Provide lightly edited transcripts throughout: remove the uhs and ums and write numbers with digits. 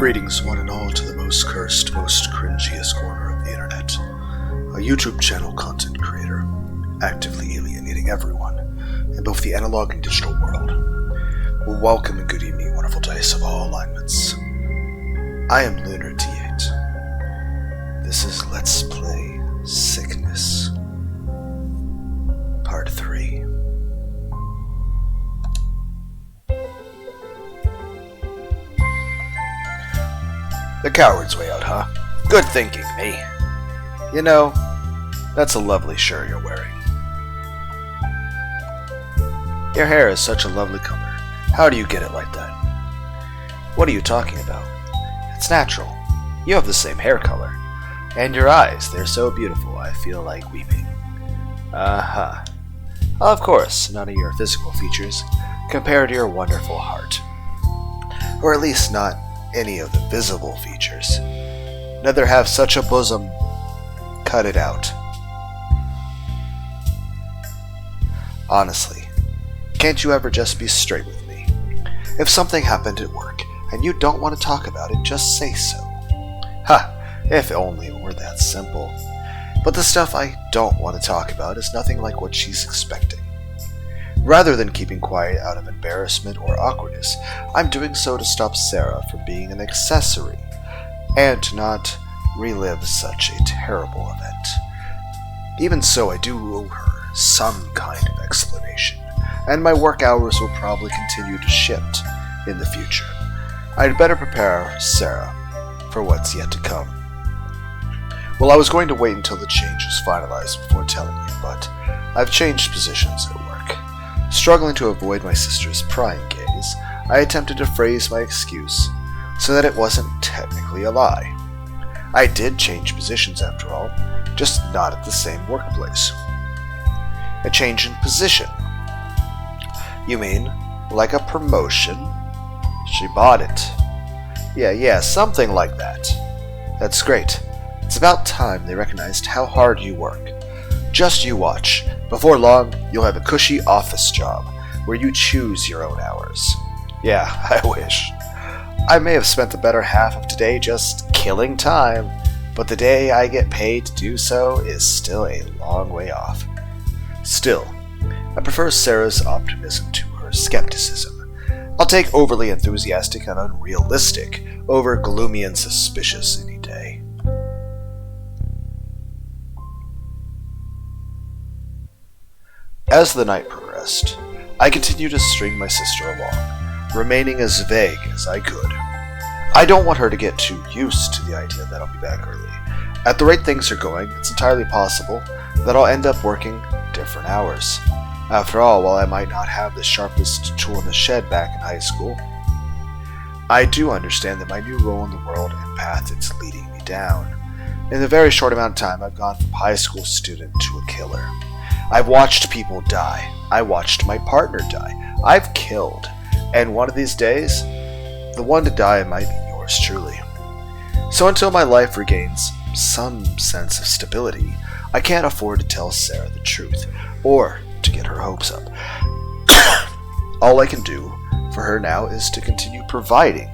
Greetings one and all to the most cursed, most cringiest corner of the internet. A YouTube channel content creator, actively alienating everyone in both the analog and digital world. Well, welcome and good evening, wonderful dice of all alignments. I am Lunar T8. This is Let's Play Sickness, Part 3. The coward's way out, huh? Good thinking, me. You know, that's a lovely shirt you're wearing. Your hair is such a lovely color. How do you get it like that? What are you talking about? It's natural. You have the same hair color. And your eyes, they're so beautiful, I feel like weeping. Uh-huh. Of course, none of your physical features compare to your wonderful heart. Or at least not any of the visible features. Neither have such a bosom. Cut it out. Honestly, can't you ever just be straight with me? If something happened at work and you don't want to talk about it, just say so. Ha! If only it were that simple. But the stuff I don't want to talk about is nothing like what she's expecting. Rather than keeping quiet out of embarrassment or awkwardness, I'm doing so to stop Sarah from being an accessory, and to not relive such a terrible event. Even so, I do owe her some kind of explanation, and my work hours will probably continue to shift in the future. I'd better prepare Sarah for what's yet to come. Well, I was going to wait until the change was finalized before telling you, but I've changed positions at work. Struggling to avoid my sister's prying gaze, I attempted to phrase my excuse so that it wasn't technically a lie. I did change positions after all, just not at the same workplace. A change in position? You mean, like a promotion? She bought it. Yeah, something like that. That's great. It's about time they recognized how hard you work. Just you watch. Before long, you'll have a cushy office job where you choose your own hours. Yeah, I wish. I may have spent the better half of today just killing time, but the day I get paid to do so is still a long way off. Still, I prefer Sarah's optimism to her skepticism. I'll take overly enthusiastic and unrealistic over gloomy and suspicious any day. As the night progressed, I continued to string my sister along, remaining as vague as I could. I don't want her to get too used to the idea that I'll be back early. At the rate things are going, it's entirely possible that I'll end up working different hours. After all, while I might not have the sharpest tool in the shed back in high school, I do understand that my new role in the world and path it's leading me down. In a very short amount of time, I've gone from high school student to a killer. I've watched people die. I watched my partner die. I've killed. And one of these days, the one to die might be yours truly. So until my life regains some sense of stability, I can't afford to tell Sarah the truth, or to get her hopes up. All I can do for her now is to continue providing,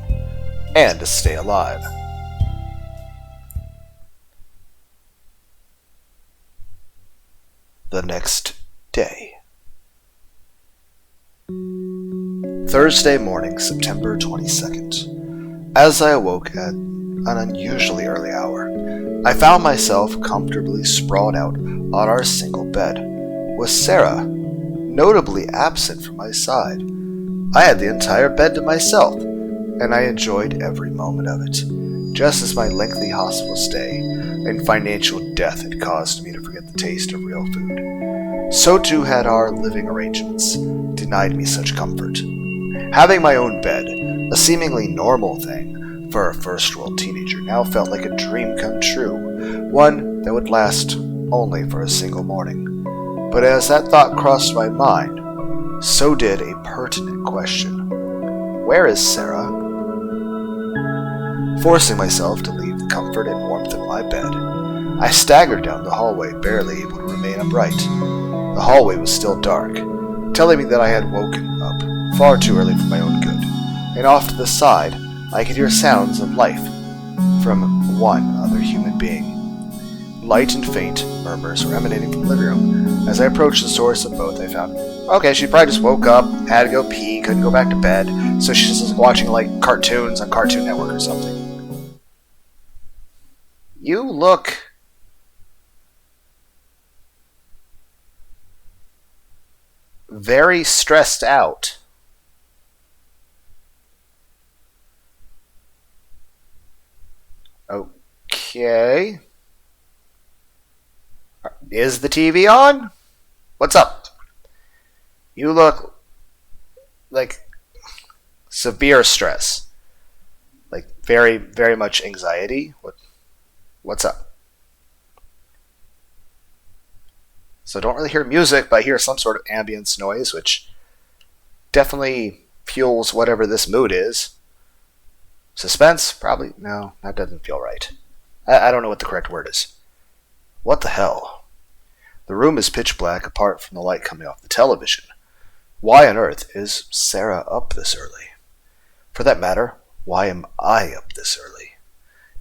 and to stay alive. The next day. Thursday morning, September 22nd. As I awoke at an unusually early hour, I found myself comfortably sprawled out on our single bed, with Sarah notably absent from my side. I had the entire bed to myself, and I enjoyed every moment of it, just as my lengthy hospital stay and financial death had caused me to forget the taste of real food. So too had our living arrangements denied me such comfort. Having my own bed, a seemingly normal thing for a first-world teenager, now felt like a dream come true, one that would last only for a single morning. But as that thought crossed my mind, so did a pertinent question. Where is Sarah? Forcing myself to leave the comfort and warmth of my bed, I staggered down the hallway, barely able to remain upright. The hallway was still dark, telling me that I had woken up far too early for my own good, and off to the side, I could hear sounds of life from one other human being. Light and faint murmurs were emanating from the living room. As I approached the source of both, I found, okay, she probably just woke up, had to go pee, couldn't go back to bed, so she's just watching, like, cartoons on Cartoon Network or something. You look very stressed out. Okay. Is the TV on? What's up? You look like severe stress. Like very, very much anxiety. What's up? So I don't really hear music, but I hear some sort of ambience noise, which definitely fuels whatever this mood is. Suspense? Probably. No, that doesn't feel right. I don't know what the correct word is. What the hell? The room is pitch black apart from the light coming off the television. Why on earth is Sarah up this early? For that matter, why am I up this early?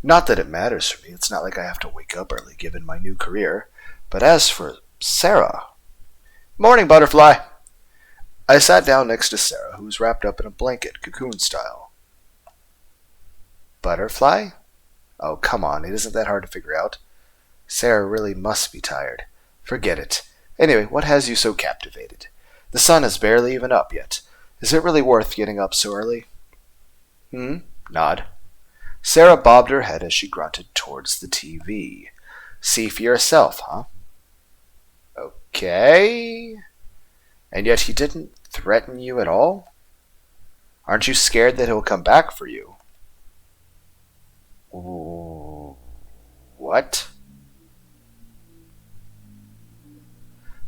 Not that it matters for me. It's not like I have to wake up early given my new career. But as for Sarah... Morning, Butterfly! I sat down next to Sarah, who was wrapped up in a blanket, cocoon style. Butterfly? Oh, come on. It isn't that hard to figure out. Sarah really must be tired. Forget it. Anyway, what has you so captivated? The sun is barely even up yet. Is it really worth getting up so early? Nod. Sarah bobbed her head as she grunted towards the TV. See for yourself, huh? Okay. And yet he didn't threaten you at all? Aren't you scared that he'll come back for you? What?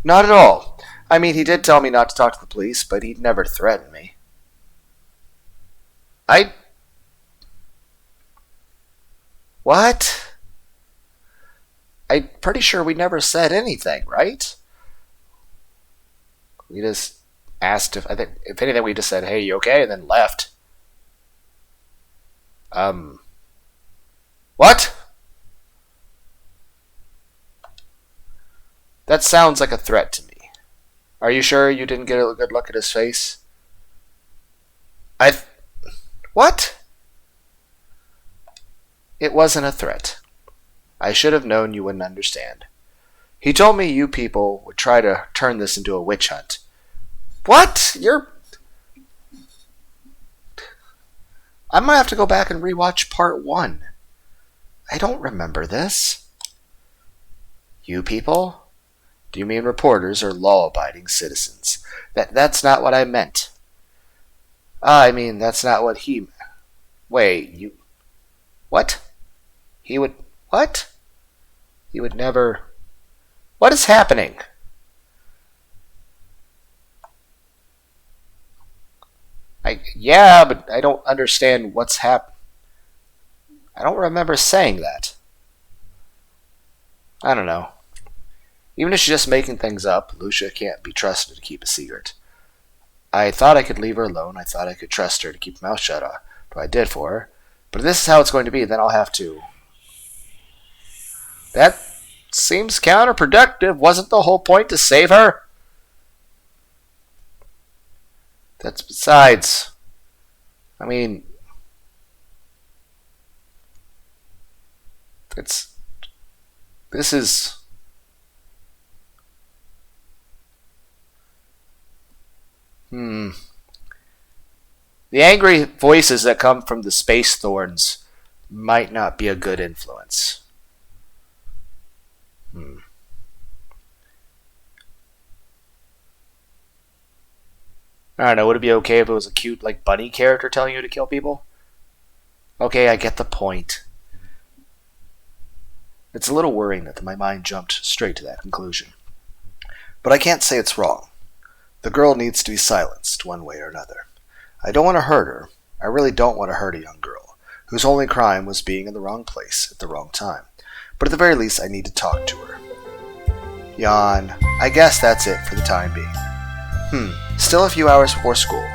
Not at all. I mean, he did tell me not to talk to the police, but he'd never threatened me. What? I'm pretty sure we never said anything, right? We just asked if anything, we just said, hey, you okay? And then left. What? That sounds like a threat to me. Are you sure you didn't get a good look at his face? What? It wasn't a threat. I should have known you wouldn't understand. He told me you people would try to turn this into a witch hunt. What? I might have to go back and rewatch part 1. I don't remember this. You people? Do you mean reporters or law-abiding citizens? That's not what I meant. I mean, that's not what he... Wait, you... What? He would... What? He would never... What is happening? Yeah, but I don't understand what's happening. I don't remember saying that. I don't know. Even if she's just making things up, Lucia can't be trusted to keep a secret. I thought I could leave her alone. I thought I could trust her to keep her mouth shut. So I did for her. But if this is how it's going to be, then I'll have to... That seems counterproductive. Wasn't the whole point to save her? That's besides... I mean... This is... The angry voices that come from the space thorns might not be a good influence. I don't know, would it be okay if it was a cute, like, bunny character telling you to kill people? Okay, I get the point. It's a little worrying that my mind jumped straight to that conclusion. But I can't say it's wrong. The girl needs to be silenced one way or another. I don't want to hurt her. I really don't want to hurt a young girl, whose only crime was being in the wrong place at the wrong time. But at the very least, I need to talk to her. Yawn. I guess that's it for the time being. Still a few hours before school.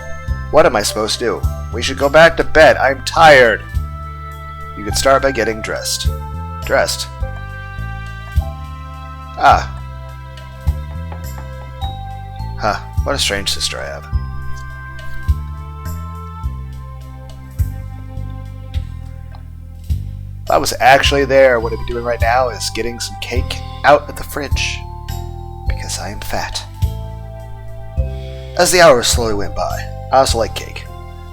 What am I supposed to do? We should go back to bed. I'm tired. You could start by getting dressed. Dressed? Ah. Huh, what a strange sister I have. If I was actually there, what I'd be doing right now is getting some cake out of the fridge. Because I am fat. As the hours slowly went by, I also like cake.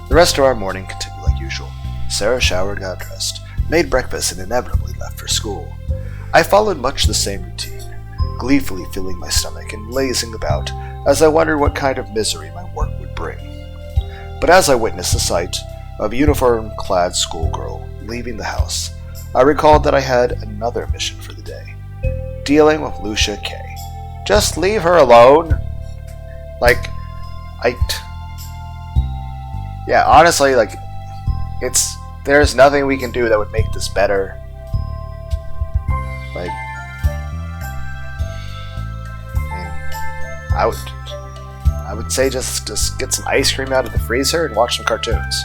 The rest of our morning continued like usual. Sarah showered, got dressed, made breakfast, and inevitably left for school. I followed much the same routine, gleefully filling my stomach and lazing about as I wondered what kind of misery my work would bring. But as I witnessed the sight of a uniform-clad schoolgirl leaving the house, I recalled that I had another mission for the day, dealing with Lucia K. Just leave her alone. Yeah, honestly, there's nothing we can do that would make this better. I would say just get some ice cream out of the freezer and watch some cartoons.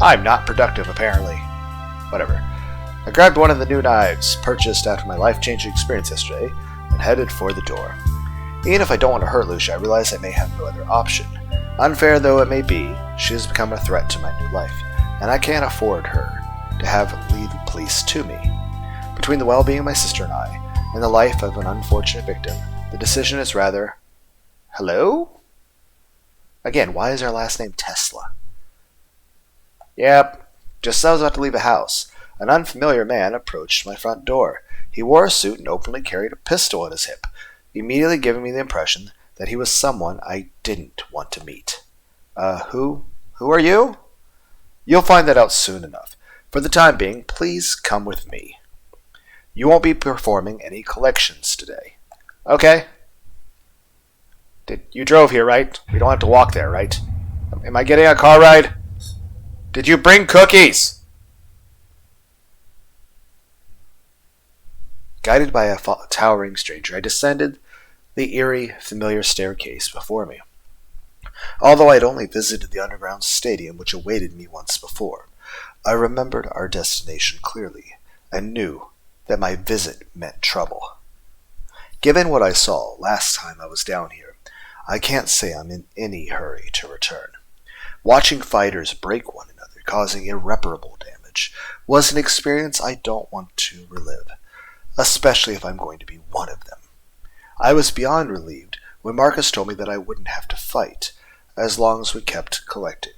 I'm not productive, apparently. Whatever. I grabbed one of the new knives purchased after my life-changing experience yesterday and headed for the door. Even if I don't want to hurt Lucia, I realize I may have no other option. Unfair though it may be, she has become a threat to my new life, and I can't afford her to have lead the police to me. Between the well-being of my sister and I, and the life of an unfortunate victim, the decision is rather... Hello? Again, why is our last name Tesla? Yep, just as I was about to leave the house, an unfamiliar man approached my front door. He wore a suit and openly carried a pistol at his hip, immediately giving me the impression that he was someone I didn't want to meet. Who are you? You'll find that out soon enough. For the time being, please come with me. You won't be performing any collections today. Okay? You drove here, right? We don't have to walk there, right? Am I getting a car ride? Did you bring cookies? Guided by a towering stranger, I descended the eerie, familiar staircase before me. Although I had only visited the underground stadium which awaited me once before, I remembered our destination clearly and knew that my visit meant trouble. Given what I saw last time I was down here, I can't say I'm in any hurry to return. Watching fighters break one another, causing irreparable damage, was an experience I don't want to relive, especially if I'm going to be one of them. I was beyond relieved when Marcus told me that I wouldn't have to fight, as long as we kept collecting.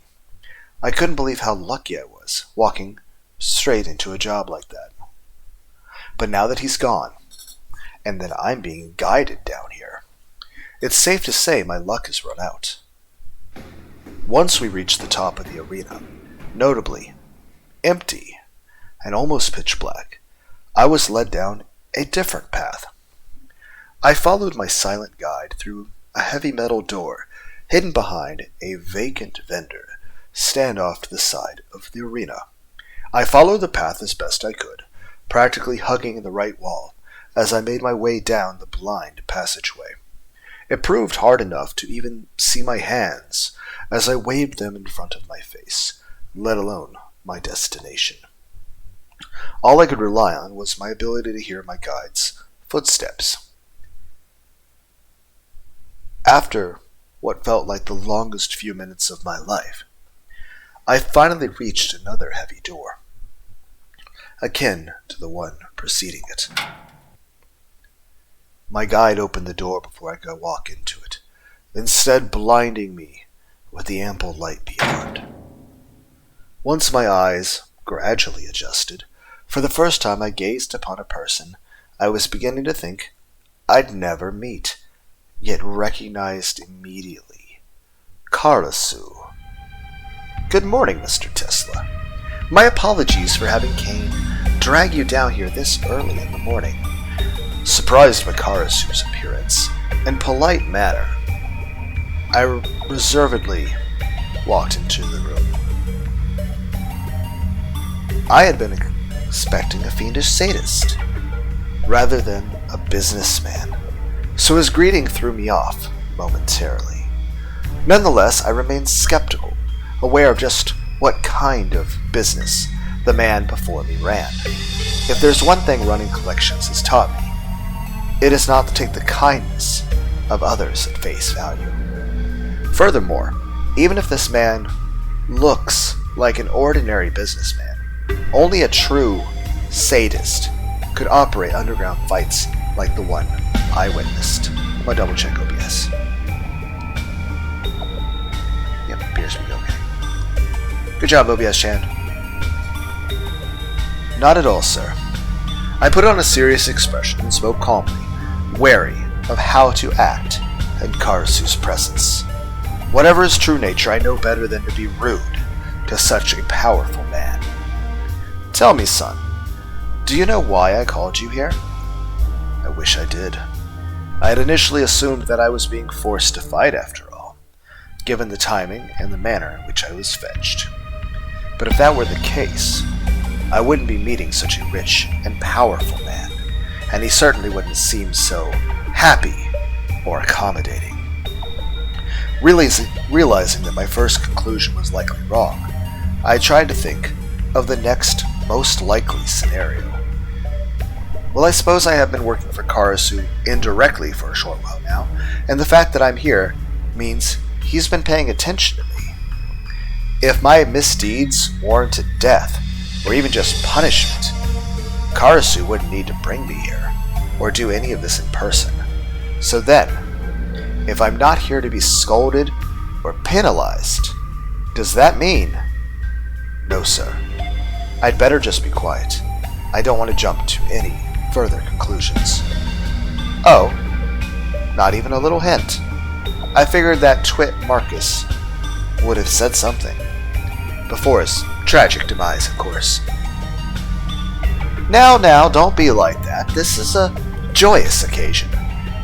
I couldn't believe how lucky I was, walking straight into a job like that. But now that he's gone, and that I'm being guided down here, it's safe to say my luck has run out. Once we reached the top of the arena, notably empty and almost pitch black, I was led down a different path. I followed my silent guide through a heavy metal door hidden behind a vacant vendor stand off to the side of the arena. I followed the path as best I could, practically hugging the right wall as I made my way down the blind passageway. It proved hard enough to even see my hands as I waved them in front of my face, let alone my destination. All I could rely on was my ability to hear my guide's footsteps. After what felt like the longest few minutes of my life, I finally reached another heavy door, akin to the one preceding it. My guide opened the door before I could walk into it, instead blinding me with the ample light beyond. Once my eyes gradually adjusted, for the first time I gazed upon a person I was beginning to think I'd never meet, yet recognized immediately. Karasu. Good morning, Mr. Tesla. My apologies for having Kane drag you down here this early in the morning. Surprised by Karasu's appearance and polite manner, I reservedly walked into the room. I had been expecting a fiendish sadist, rather than a businessman, so his greeting threw me off momentarily. Nonetheless, I remained skeptical, aware of just what kind of business the man before me ran. If there's one thing running collections has taught me, it is not to take the kindness of others at face value. Furthermore, even if this man looks like an ordinary businessman, only a true sadist could operate underground fights like the one I witnessed. I'm gonna double check OBS. Yep, appears to be okay. Good job, OBS Chan. Not at all, sir. I put on a serious expression and spoke calmly, wary of how to act in Karasu's presence. Whatever his true nature, I know better than to be rude to such a powerful man. Tell me, son, do you know why I called you here? I wish I did. I had initially assumed that I was being forced to fight after all, given the timing and the manner in which I was fetched. But if that were the case, I wouldn't be meeting such a rich and powerful man, and he certainly wouldn't seem so happy or accommodating. Realizing that my first conclusion was likely wrong, I tried to think of the next most likely scenario. Well, I suppose I have been working for Karasu indirectly for a short while now, and the fact that I'm here means he's been paying attention to me. If my misdeeds warranted death, or even just punishment, Karasu wouldn't need to bring me here, or do any of this in person. So then, if I'm not here to be scolded or penalized, does that mean... No, sir. I'd better just be quiet. I don't want to jump to any further conclusions. Oh, not even a little hint. I figured that twit Marcus would have said something. Before his tragic demise, of course. Now, don't be like that. This is a joyous occasion.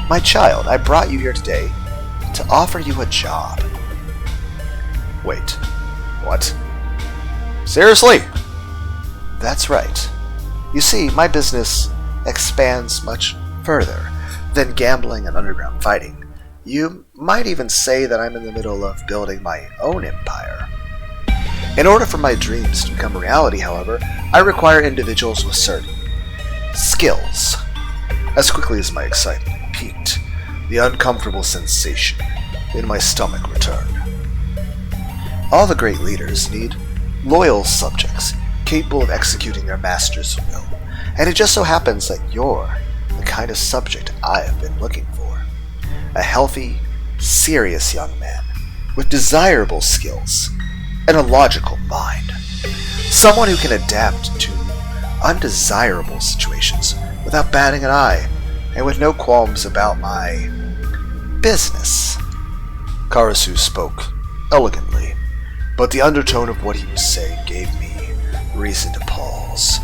My child, I brought you here today to offer you a job. Wait, what? Seriously? That's right. You see, my business expands much further than gambling and underground fighting. You might even say that I'm in the middle of building my own empire. In order for my dreams to become reality, however, I require individuals with certain skills. As quickly as my excitement peaked, the uncomfortable sensation in my stomach returned. All the great leaders need loyal subjects capable of executing their master's will, and it just so happens that you're the kind of subject I have been looking for. A healthy, serious young man with desirable skills and a logical mind. Someone who can adapt to undesirable situations without batting an eye, and with no qualms about my business. Karasu spoke elegantly, but the undertone of what he was saying gave me reason to pause.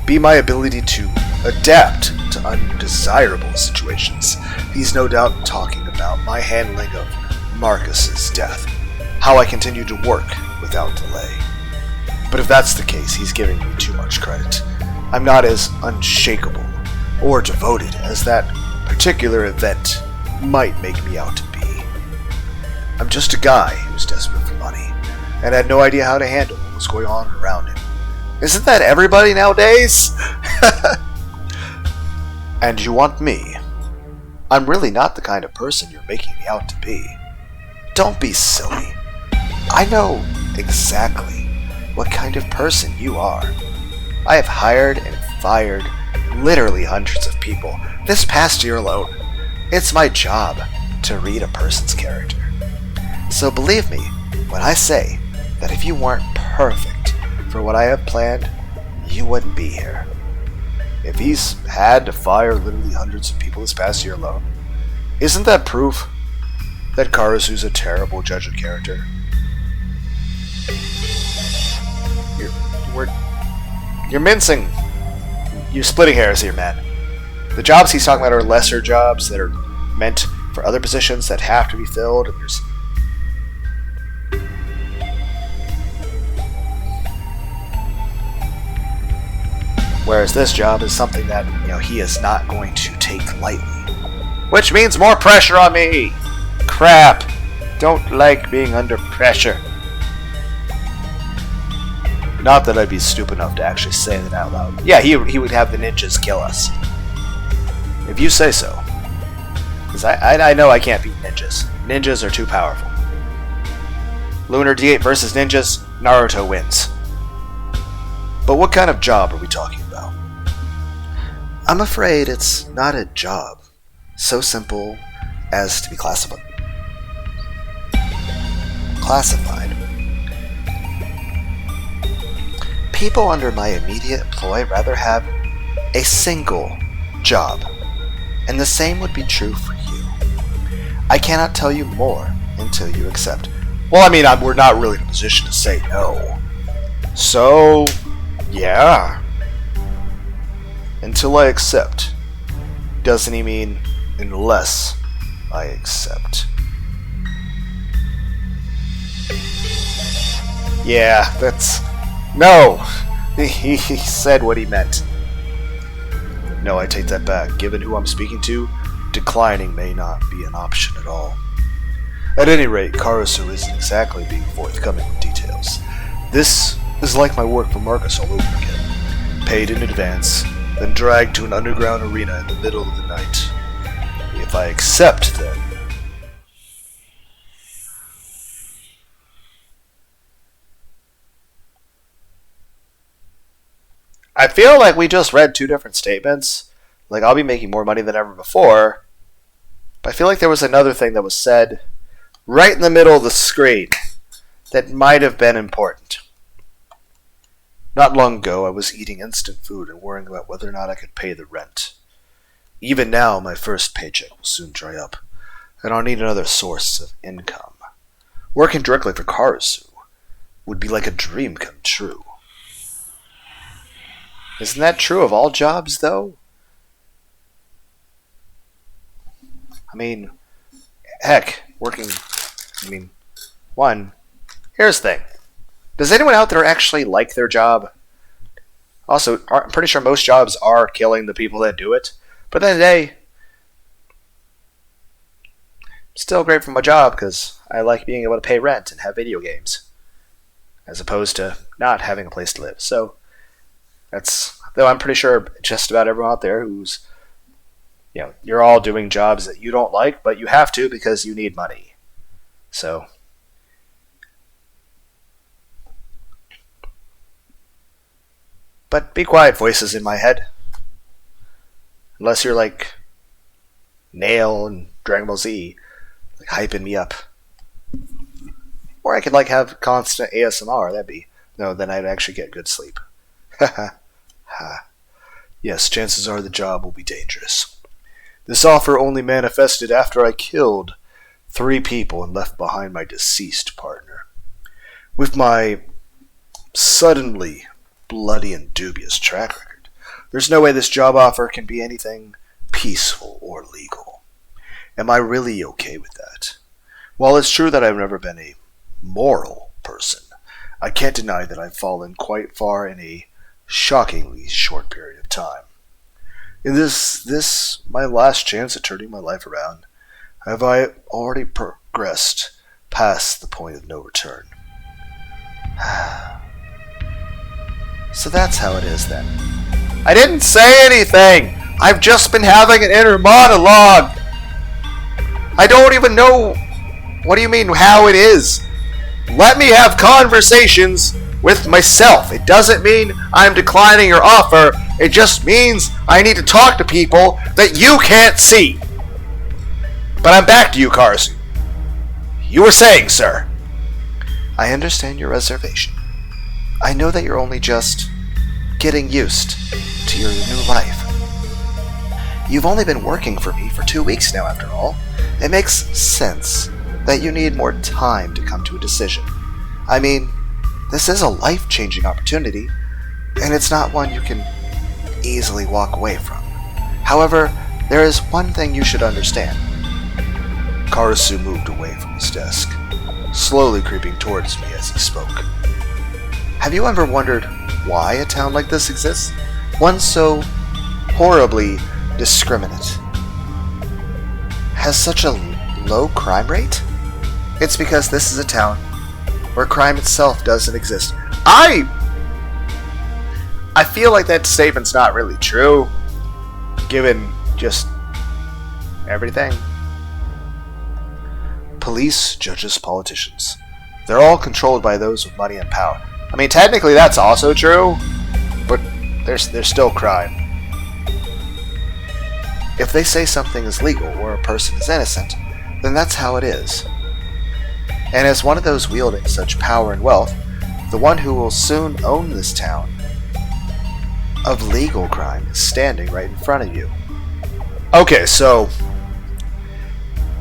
Be my ability to adapt to undesirable situations. He's no doubt talking about my handling of Marcus's death, how I continue to work without delay. But if that's the case, he's giving me too much credit. I'm not as unshakable or devoted as that particular event might make me out to be. I'm just a guy who's desperate for money, and had no idea how to handle what was going on around him. Isn't that everybody nowadays? And you want me? I'm really not the kind of person you're making me out to be. Don't be silly. I know exactly what kind of person you are. I have hired and fired literally hundreds of people this past year alone. It's my job to read a person's character. So believe me when I say that if you weren't perfect for what I have planned, you wouldn't be here. If he's had to fire literally hundreds of people this past year alone, isn't that proof that Karasu's a terrible judge of character? You're mincing. You're splitting hairs here, man. The jobs he's talking about are lesser jobs that are meant for other positions that have to be filled, and there's... Whereas this job is something that, he is not going to take lightly. Which means more pressure on me! Crap! don't like being under pressure. Not that I'd be stupid enough to actually say that out loud. Yeah, he would have the ninjas kill us. If you say so. Because I know I can't beat ninjas. Ninjas are too powerful. Lunar D8 versus ninjas, Naruto wins. But what kind of job are we talking about? I'm afraid it's not a job so simple as to be classified. People under my immediate employ rather have a single job, and the same would be true for you. I cannot tell you more until you accept. Well, I mean, we're not really in a position to say no. So, yeah. Until I accept. Doesn't he mean unless I accept? Yeah, that's... No! He said what he meant. No, I take that back. Given who I'm speaking to, declining may not be an option at all. At any rate, Karasu isn't exactly being forthcoming with details. This is like my work for Marcus all over again. Paid in advance, then dragged to an underground arena in the middle of the night. If I accept, then... I feel like we just read two different statements. Like, I'll be making more money than ever before. But I feel like there was another thing that was said right in the middle of the screen that might have been important. Not long ago, I was eating instant food and worrying about whether or not I could pay the rent. Even now, my first paycheck will soon dry up, and I'll need another source of income. Working directly for Karasu would be like a dream come true. Isn't that true of all jobs, though? I mean, heck, here's the thing. Does anyone out there actually like their job? Also, I'm pretty sure most jobs are killing the people that do it. But then today, I'm still grateful for my job because I like being able to pay rent and have video games. As opposed to not having a place to live. So, though I'm pretty sure just about everyone out there who's, you're all doing jobs that you don't like, but you have to because you need money. So, but be quiet, voices in my head. Unless you're like Nail and Dragon Ball Z, like hyping me up. Or I could have constant ASMR, then I'd actually get good sleep. Ha. Yes, chances are the job will be dangerous. This offer only manifested after I killed 3 people and left behind my deceased partner. With my suddenly bloody and dubious track record, there's no way this job offer can be anything peaceful or legal. Am I really okay with that? While it's true that I've never been a moral person, I can't deny that I've fallen quite far in a shockingly short period of time. In this my last chance at turning my life around, have I already progressed past the point of no return? So that's how it is then. I didn't say anything! I've just been having an inner monologue! I don't even know... What do you mean, how it is? Let me have conversations with myself. It doesn't mean I'm declining your offer. It just means I need to talk to people that you can't see. But I'm back to you, Karasu. You were saying, sir. I understand your reservation. I know that you're only just getting used to your new life. You've only been working for me for 2 weeks now, after all. It makes sense that you need more time to come to a decision. I mean, this is a life-changing opportunity, and it's not one you can easily walk away from. However, there is one thing you should understand. Karasu moved away from his desk, slowly creeping towards me as he spoke. Have you ever wondered why a town like this exists? One so horribly discriminate. Has such a low crime rate? It's because this is a town where crime itself doesn't exist. I feel like that statement's not really true, given just everything. Police, judges, politicians. They're all controlled by those with money and power. I mean, technically that's also true, but there's still crime. If they say something is legal or a person is innocent, then that's how it is. And as one of those wielding such power and wealth, the one who will soon own this town of legal crime is standing right in front of you. Okay, so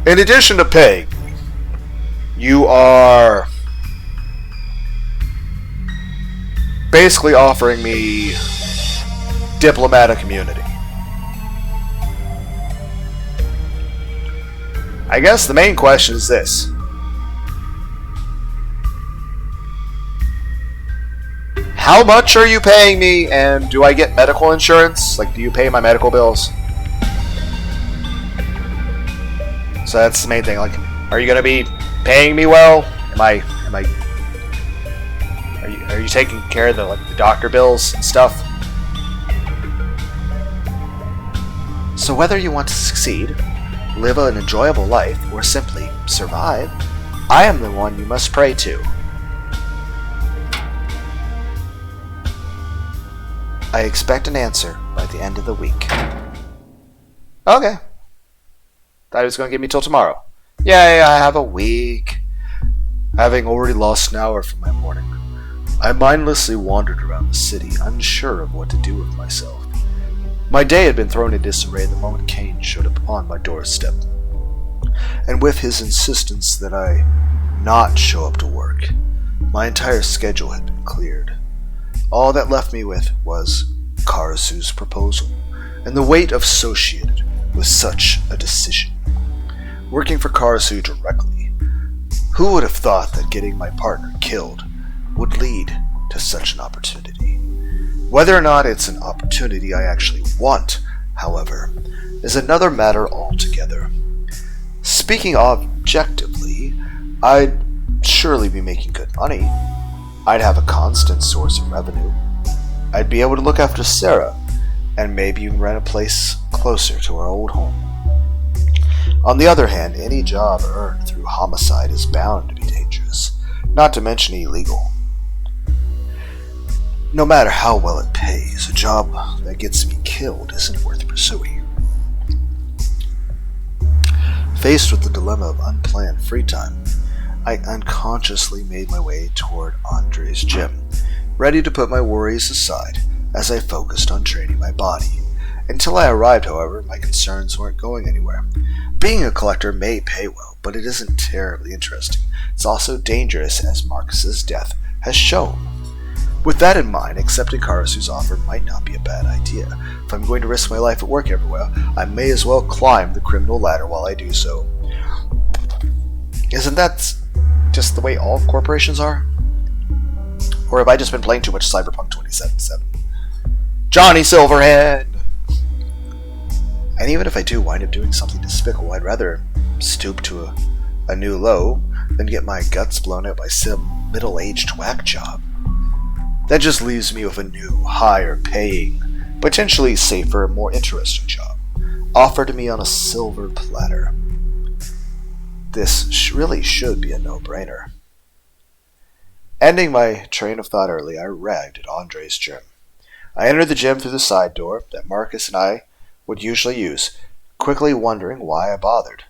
in addition to paying, you are basically offering me diplomatic immunity. I guess the main question is this. How much are you paying me, and do I get medical insurance? Like, do you pay my medical bills? So that's the main thing. Like, are you gonna be paying me well? Are you taking care of the doctor bills and stuff? So whether you want to succeed, live an enjoyable life, or simply survive, I am the one you must pray to. I expect an answer by the end of the week. Okay. Thought he was going to give me till tomorrow. Yay, I have a week. Having already lost an hour from my morning, I mindlessly wandered around the city, unsure of what to do with myself. My day had been thrown in disarray the moment Kane showed up upon my doorstep. And with his insistence that I not show up to work, my entire schedule had been cleared. All that left me with was Karasu's proposal, and the weight associated with such a decision. Working for Karasu directly, who would have thought that getting my partner killed would lead to such an opportunity? Whether or not it's an opportunity I actually want, however, is another matter altogether. Speaking objectively, I'd surely be making good money. I'd have a constant source of revenue. I'd be able to look after Sarah, and maybe even rent a place closer to our old home. On the other hand, any job earned through homicide is bound to be dangerous, not to mention illegal. No matter how well it pays, a job that gets me killed isn't worth pursuing. Faced with the dilemma of unplanned free time, I unconsciously made my way toward Andre's gym, ready to put my worries aside as I focused on training my body. Until I arrived, however, my concerns weren't going anywhere. Being a collector may pay well, but it isn't terribly interesting. It's also dangerous, as Marcus's death has shown. With that in mind, accepting Karasu's offer might not be a bad idea. If I'm going to risk my life at work everywhere, I may as well climb the criminal ladder while I do so. Isn't that just the way all corporations are? Or have I just been playing too much Cyberpunk 2077? Johnny Silverhead! And even if I do wind up doing something despicable, I'd rather stoop to a new low than get my guts blown out by some middle-aged whack job. That just leaves me with a new, higher-paying, potentially safer, more interesting job, offered to me on a silver platter. This really should be a no-brainer. Ending my train of thought early, I ragged at Andre's gym. I entered the gym through the side door that Marcus and I would usually use, quickly wondering why I bothered.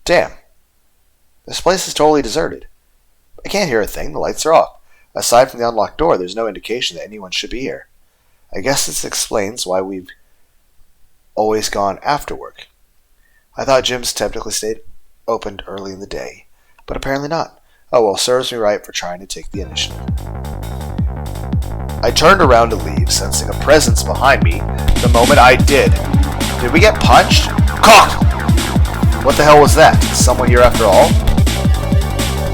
Damn. This place is totally deserted. I can't hear a thing, the lights are off. Aside from the unlocked door, there's no indication that anyone should be here. I guess this explains why we've always gone after work. I thought gyms typically stayed opened early in the day, but apparently not. Oh well, serves me right for trying to take the initiative. I turned around to leave, sensing a presence behind me the moment I did. Did we get punched? Cock! What the hell was that? Is someone here after all?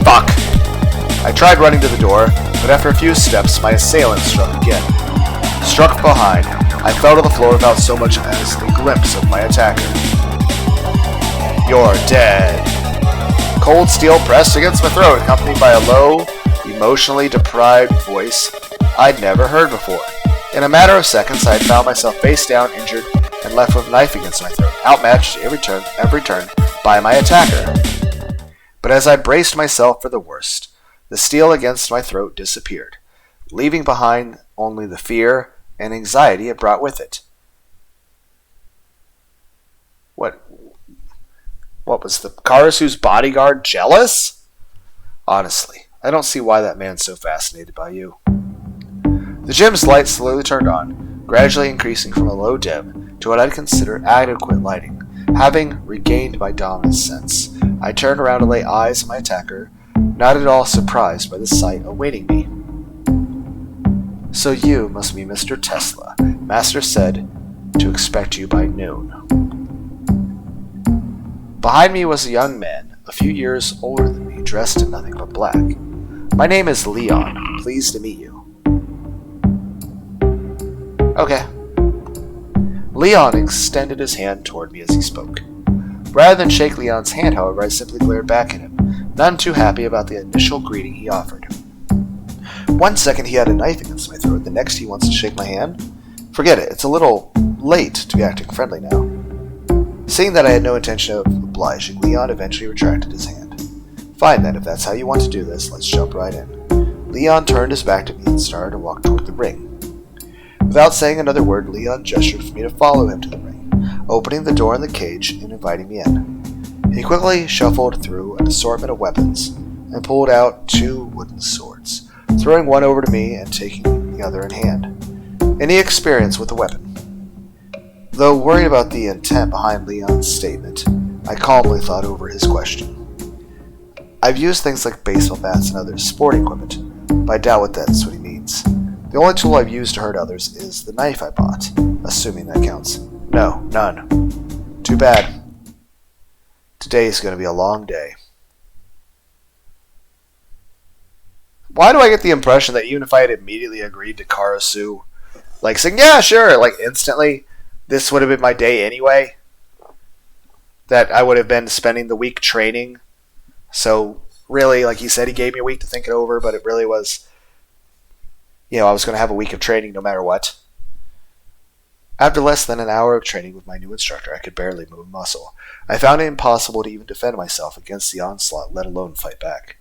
Fuck! I tried running to the door, but after a few steps, my assailant struck again. Struck from behind, I fell to the floor without so much as a glimpse of my attacker. You're dead. Cold steel pressed against my throat, accompanied by a low, emotionally deprived voice I'd never heard before. In a matter of seconds, I had found myself face down, injured, and left with a knife against my throat, outmatched every turn by my attacker. But as I braced myself for the worst, the steel against my throat disappeared, leaving behind only the fear and anxiety it brought with it. What was the Karasu's bodyguard jealous? Honestly, I don't see why that man's so fascinated by you. The gym's lights slowly turned on, gradually increasing from a low dim to what I'd consider adequate lighting. Having regained my dominance sense, I turned around to lay eyes on my attacker, not at all surprised by the sight awaiting me. So you must be Mr. Tesla. Master said to expect you by noon. Behind me was a young man, a few years older than me, dressed in nothing but black. My name is Leon. Pleased to meet you. Okay. Leon extended his hand toward me as he spoke. Rather than shake Leon's hand, however, I simply glared back at him, none too happy about the initial greeting he offered. 1 second he had a knife against my throat, the next he wants to shake my hand? Forget it, it's a little late to be acting friendly now. Seeing that I had no intention of obliging, Leon eventually retracted his hand. Fine then, if that's how you want to do this, let's jump right in. Leon turned his back to me and started to walk toward the ring. Without saying another word, Leon gestured for me to follow him to the ring, opening the door in the cage and inviting me in. He quickly shuffled through an assortment of weapons and pulled out 2 wooden swords, throwing one over to me and taking the other in hand. Any experience with the weapon? Though worried about the intent behind Leon's statement, I calmly thought over his question. I've used things like baseball bats and other sporting equipment, but I doubt that's what he means. The only tool I've used to hurt others is the knife I bought, assuming that counts. No, none. Too bad. Today's going to be a long day. Why do I get the impression that even if I had immediately agreed to Karasu, like saying, yeah, sure, like instantly, this would have been my day anyway? That I would have been spending the week training. So, really, like he said, he gave me a week to think it over, but it really was, I was going to have a week of training no matter what. After less than an hour of training with my new instructor, I could barely move a muscle. I found it impossible to even defend myself against the onslaught, let alone fight back.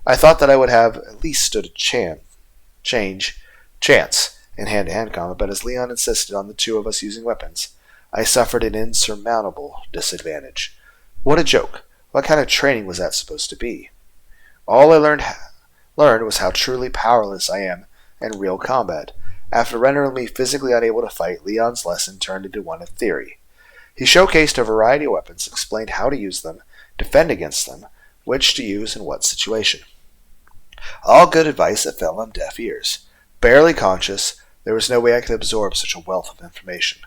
I thought that I would have at least stood a chance in hand-to-hand combat, but as Leon insisted on the 2 of us using weapons, I suffered an insurmountable disadvantage. What a joke. What kind of training was that supposed to be? All I learned was how truly powerless I am in real combat. After rendering me physically unable to fight, Leon's lesson turned into one of theory. He showcased a variety of weapons, explained how to use them, defend against them, which to use in what situation. All good advice that fell on deaf ears. Barely conscious, there was no way I could absorb such a wealth of information.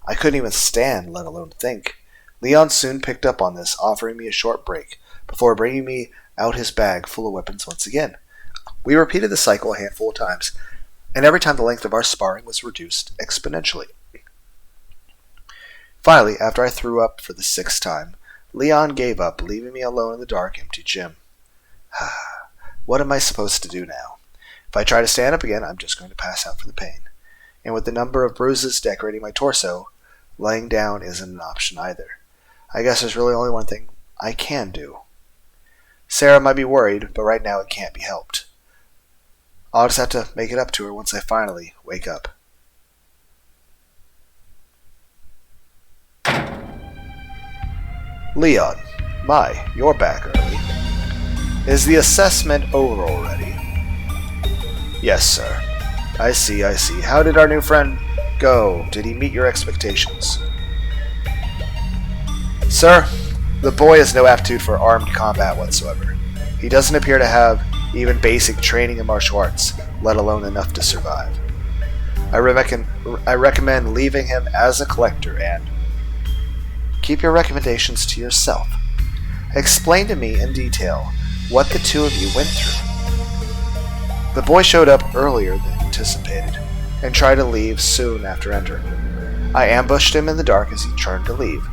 I couldn't even stand, let alone think. Leon soon picked up on this, offering me a short break, before bringing me out his bag full of weapons once again. We repeated the cycle a handful of times, and every time the length of our sparring was reduced exponentially. Finally, after I threw up for the 6th time, Leon gave up, leaving me alone in the dark, empty gym. What am I supposed to do now? If I try to stand up again, I'm just going to pass out from the pain. And with the number of bruises decorating my torso, laying down isn't an option either. I guess there's really only one thing I can do. Sarah might be worried, but right now it can't be helped. I'll just have to make it up to her once I finally wake up. Leon, you're back early. Is the assessment over already? Yes, sir. I see. How did our new friend go? Did he meet your expectations? Sir, the boy has no aptitude for armed combat whatsoever. He doesn't appear to have even basic training in martial arts, let alone enough to survive. I recommend leaving him as a collector and keep your recommendations to yourself. Explain to me in detail what the 2 of you went through. The boy showed up earlier than anticipated and tried to leave soon after entering. I ambushed him in the dark as he turned to leave.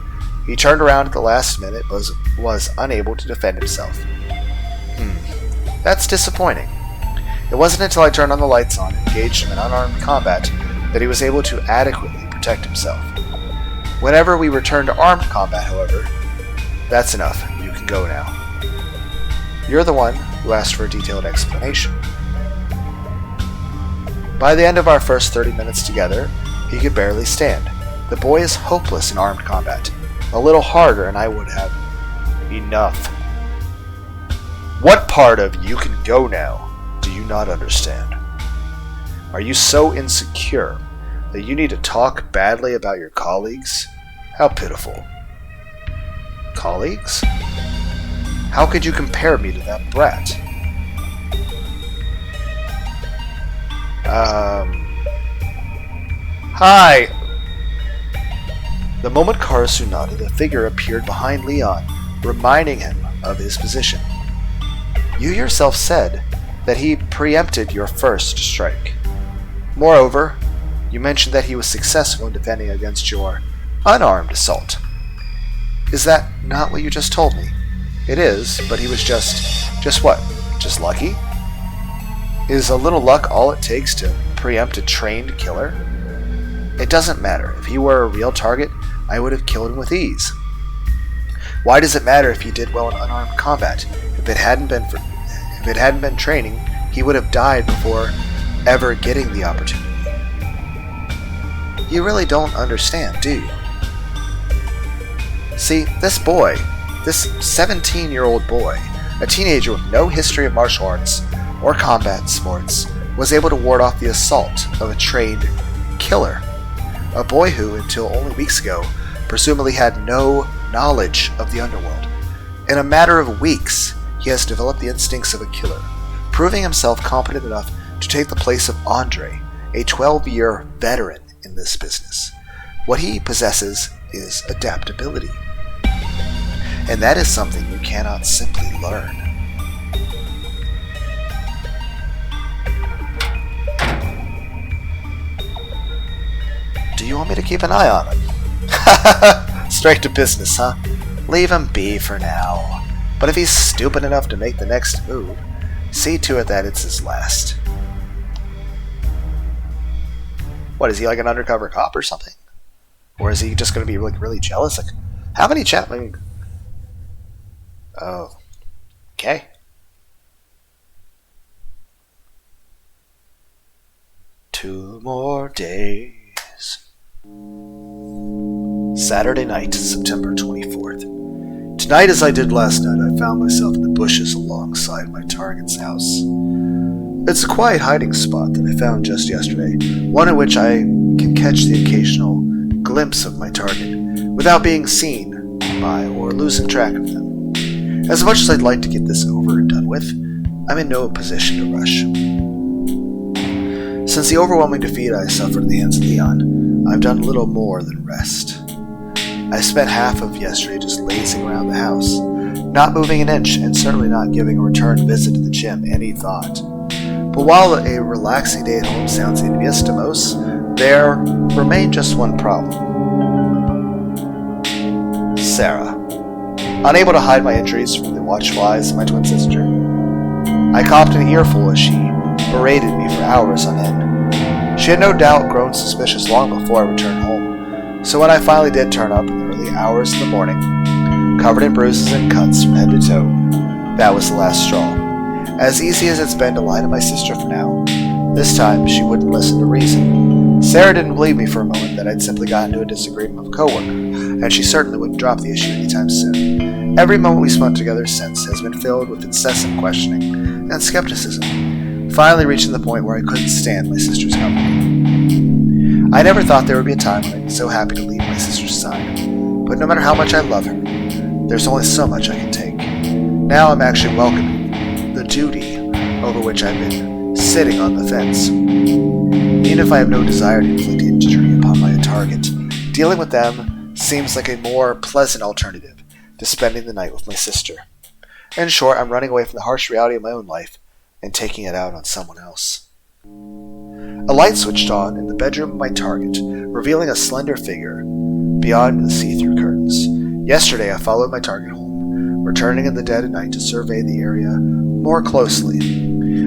He turned around at the last minute, but was unable to defend himself. That's disappointing. It wasn't until I turned on the lights and engaged him in unarmed combat that he was able to adequately protect himself. Whenever we returned to armed combat, however, that's enough. You can go now. You're the one who asked for a detailed explanation. By the end of our first 30 minutes together, he could barely stand. The boy is hopeless in armed combat. A little harder and I would have... Enough. What part of "you can go now" do you not understand? Are you so insecure that you need to talk badly about your colleagues? How pitiful. Colleagues? How could you compare me to that brat? Hi! The moment Karasu nodded, a figure appeared behind Leon, reminding him of his position. You yourself said that he preempted your first strike. Moreover, you mentioned that he was successful in defending against your unarmed assault. Is that not what you just told me? It is, but he was just what? Just lucky? Is a little luck all it takes to preempt a trained killer? It doesn't matter. If he were a real target, I would have killed him with ease. Why does it matter if he did well in unarmed combat? If it hadn't been training, he would have died before ever getting the opportunity. You really don't understand, do you? See, this 17-year-old boy, a teenager with no history of martial arts or combat sports, was able to ward off the assault of a trained killer. A boy who, until only weeks ago, presumably had no knowledge of the underworld. In a matter of weeks, he has developed the instincts of a killer, proving himself competent enough to take the place of Andre, a 12-year veteran in this business. What he possesses is adaptability. And that is something you cannot simply learn. Do you want me to keep an eye on him? Straight to business, huh? Leave him be for now. But if he's stupid enough to make the next move, see to it that it's his last. What, is he like an undercover cop or something? Or is he just going to be like really jealous? Like, how many Oh. Okay. Two more days. Saturday night, September 24th. Tonight, as I did last night, I found myself in the bushes alongside my target's house. It's a quiet hiding spot that I found just yesterday, one in which I can catch the occasional glimpse of my target without being seen by or losing track of them. As much as I'd like to get this over and done with, I'm in no position to rush. Since the overwhelming defeat I suffered at the hands of Leon, I've done little more than rest. I spent half of yesterday just lazing around the house, not moving an inch and certainly not giving a return visit to the gym any thought. But while a relaxing day at home sounds envious to most, there remained just one problem. Sarah. Unable to hide my injuries from the watchful eyes of my twin sister, I copped an earful as she berated me for hours on end. She had no doubt grown suspicious long before I returned home, so when I finally did turn up in the early hours of the morning, covered in bruises and cuts from head to toe, that was the last straw. As easy as it's been to lie to my sister for now, this time she wouldn't listen to reason. Sarah didn't believe me for a moment that I'd simply gotten into a disagreement with a coworker, and she certainly wouldn't drop the issue anytime soon. Every moment we spent together since has been filled with incessant questioning and skepticism, finally reaching the point where I couldn't stand my sister's company. I never thought there would be a time when I'd be so happy to leave my sister's side, but no matter how much I love her, there's only so much I can take. Now I'm actually welcoming the duty over which I've been sitting on the fence. Even if I have no desire to inflict injury upon my target, dealing with them seems like a more pleasant alternative to spending the night with my sister. In short, I'm running away from the harsh reality of my own life and taking it out on someone else. A light switched on in the bedroom of my target, revealing a slender figure beyond the see-through curtains. Yesterday I followed my target home, returning in the dead of night to survey the area more closely.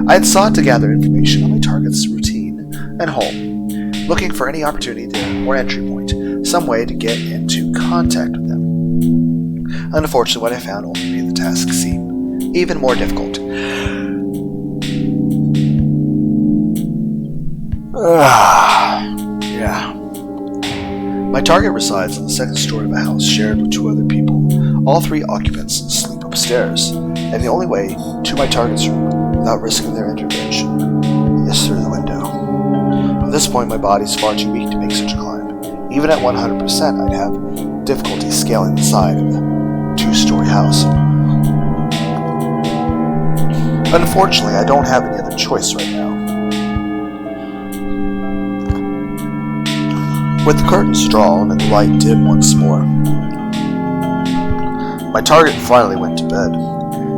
I had sought to gather information on my target's routine and home, looking for any opportunity or entry point, some way to get into contact with them. Unfortunately, what I found only made the task seem even more difficult. Yeah. My target resides on the second story of a house shared with 2 other people. All 3 occupants sleep upstairs, and the only way to my target's room without risking their intervention is through the window. At this point, my body is far too weak to make such a climb. Even at 100%, I'd have difficulty scaling the side of the 2-story house. Unfortunately, I don't have any other choice right now. With the curtains drawn and the light dim once more, my target finally went to bed,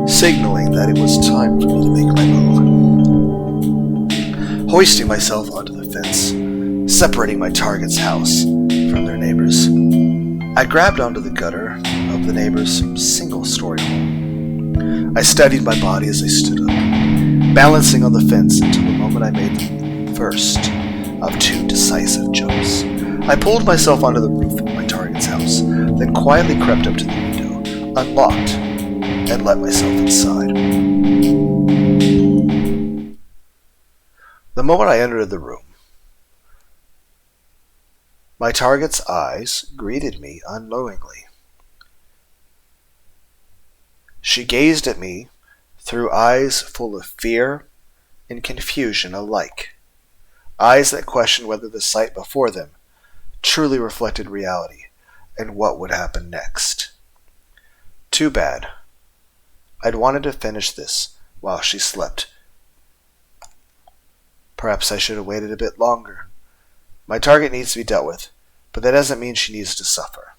signaling that it was time for me to make my move. Hoisting myself onto the fence, separating my target's house from their neighbors, I grabbed onto the gutter of the neighbor's single-story home. I steadied my body as I stood up, balancing on the fence until the moment I made the first of 2 decisive jumps. I pulled myself onto the roof of my target's house, then quietly crept up to the window, unlocked, and let myself inside. The moment I entered the room, my target's eyes greeted me unknowingly. She gazed at me through eyes full of fear and confusion alike, eyes that questioned whether the sight before them truly reflected reality and what would happen next. Too bad. I'd wanted to finish this while she slept. Perhaps I should have waited a bit longer. My target needs to be dealt with, but that doesn't mean she needs to suffer.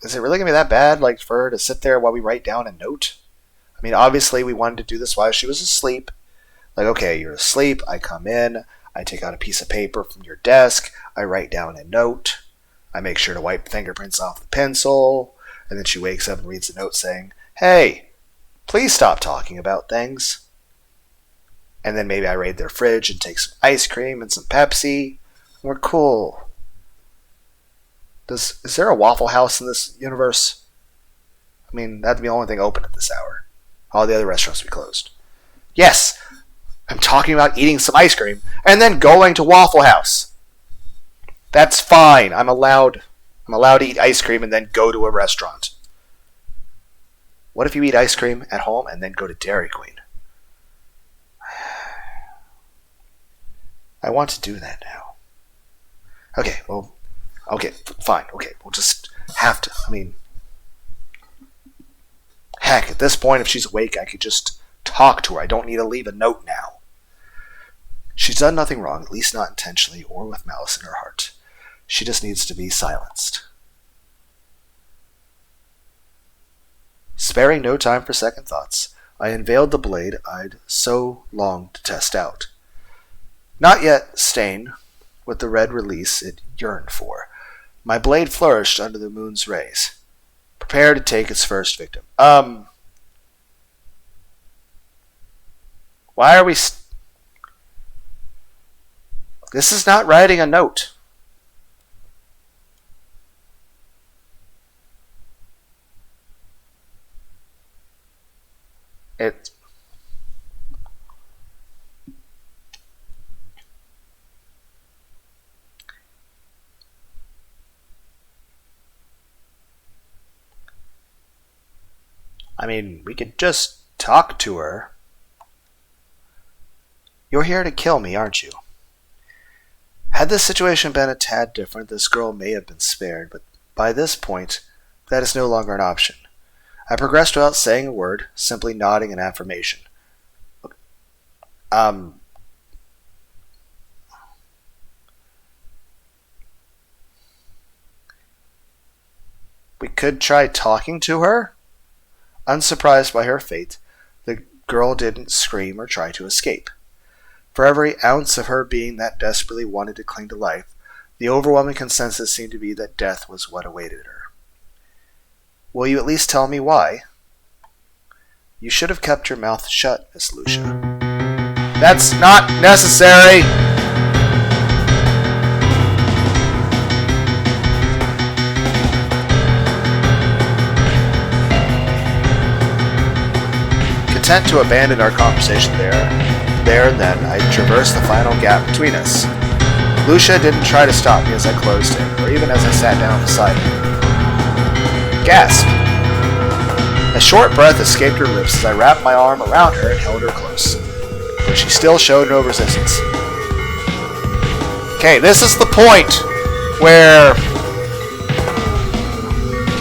Is it really going to be that bad, for her to sit there while we write down a note? I mean, obviously we wanted to do this while she was asleep. Okay, you're asleep, I come in, I take out a piece of paper from your desk, I write down a note, I make sure to wipe fingerprints off the pencil, and then she wakes up and reads the note saying, "Hey, please stop talking about things." And then maybe I raid their fridge and take some ice cream and some Pepsi. We're cool. Is there a Waffle House in this universe? I mean, that'd be the only thing open at this hour. All the other restaurants would be closed. Yes, I'm talking about eating some ice cream and then going to Waffle House. That's fine. I'm allowed to eat ice cream and then go to a restaurant. What if you eat ice cream at home and then go to Dairy Queen? I want to do that now. Okay, fine. Okay, we'll just have to. Heck, at this point, if she's awake, I could just talk to her. I don't need to leave a note now. She's done nothing wrong, at least not intentionally or with malice in her heart. She just needs to be silenced. Sparing no time for second thoughts, I unveiled the blade I'd so longed to test out. Not yet stained with the red release it yearned for, my blade flourished under the moon's rays, prepared to take its first victim. Why are we... This is not writing a note. We could just talk to her. You're here to kill me, aren't you? Had this situation been a tad different, this girl may have been spared, but by this point, that is no longer an option. I progressed without saying a word, simply nodding in affirmation. We could try talking to her? Unsurprised by her fate, the girl didn't scream or try to escape. For every ounce of her being that desperately wanted to cling to life, The overwhelming consensus seemed to be that death was what awaited her. Will you at least tell me why? You should have kept your mouth shut, Miss Lucia. That's not necessary! Content to abandon our conversation there and then, I traversed the final gap between us. Lucia didn't try to stop me as I closed in, or even as I sat down beside her. Gasp! A short breath escaped her lips as I wrapped my arm around her and held her close. But she still showed no resistance. Okay, this is the point where...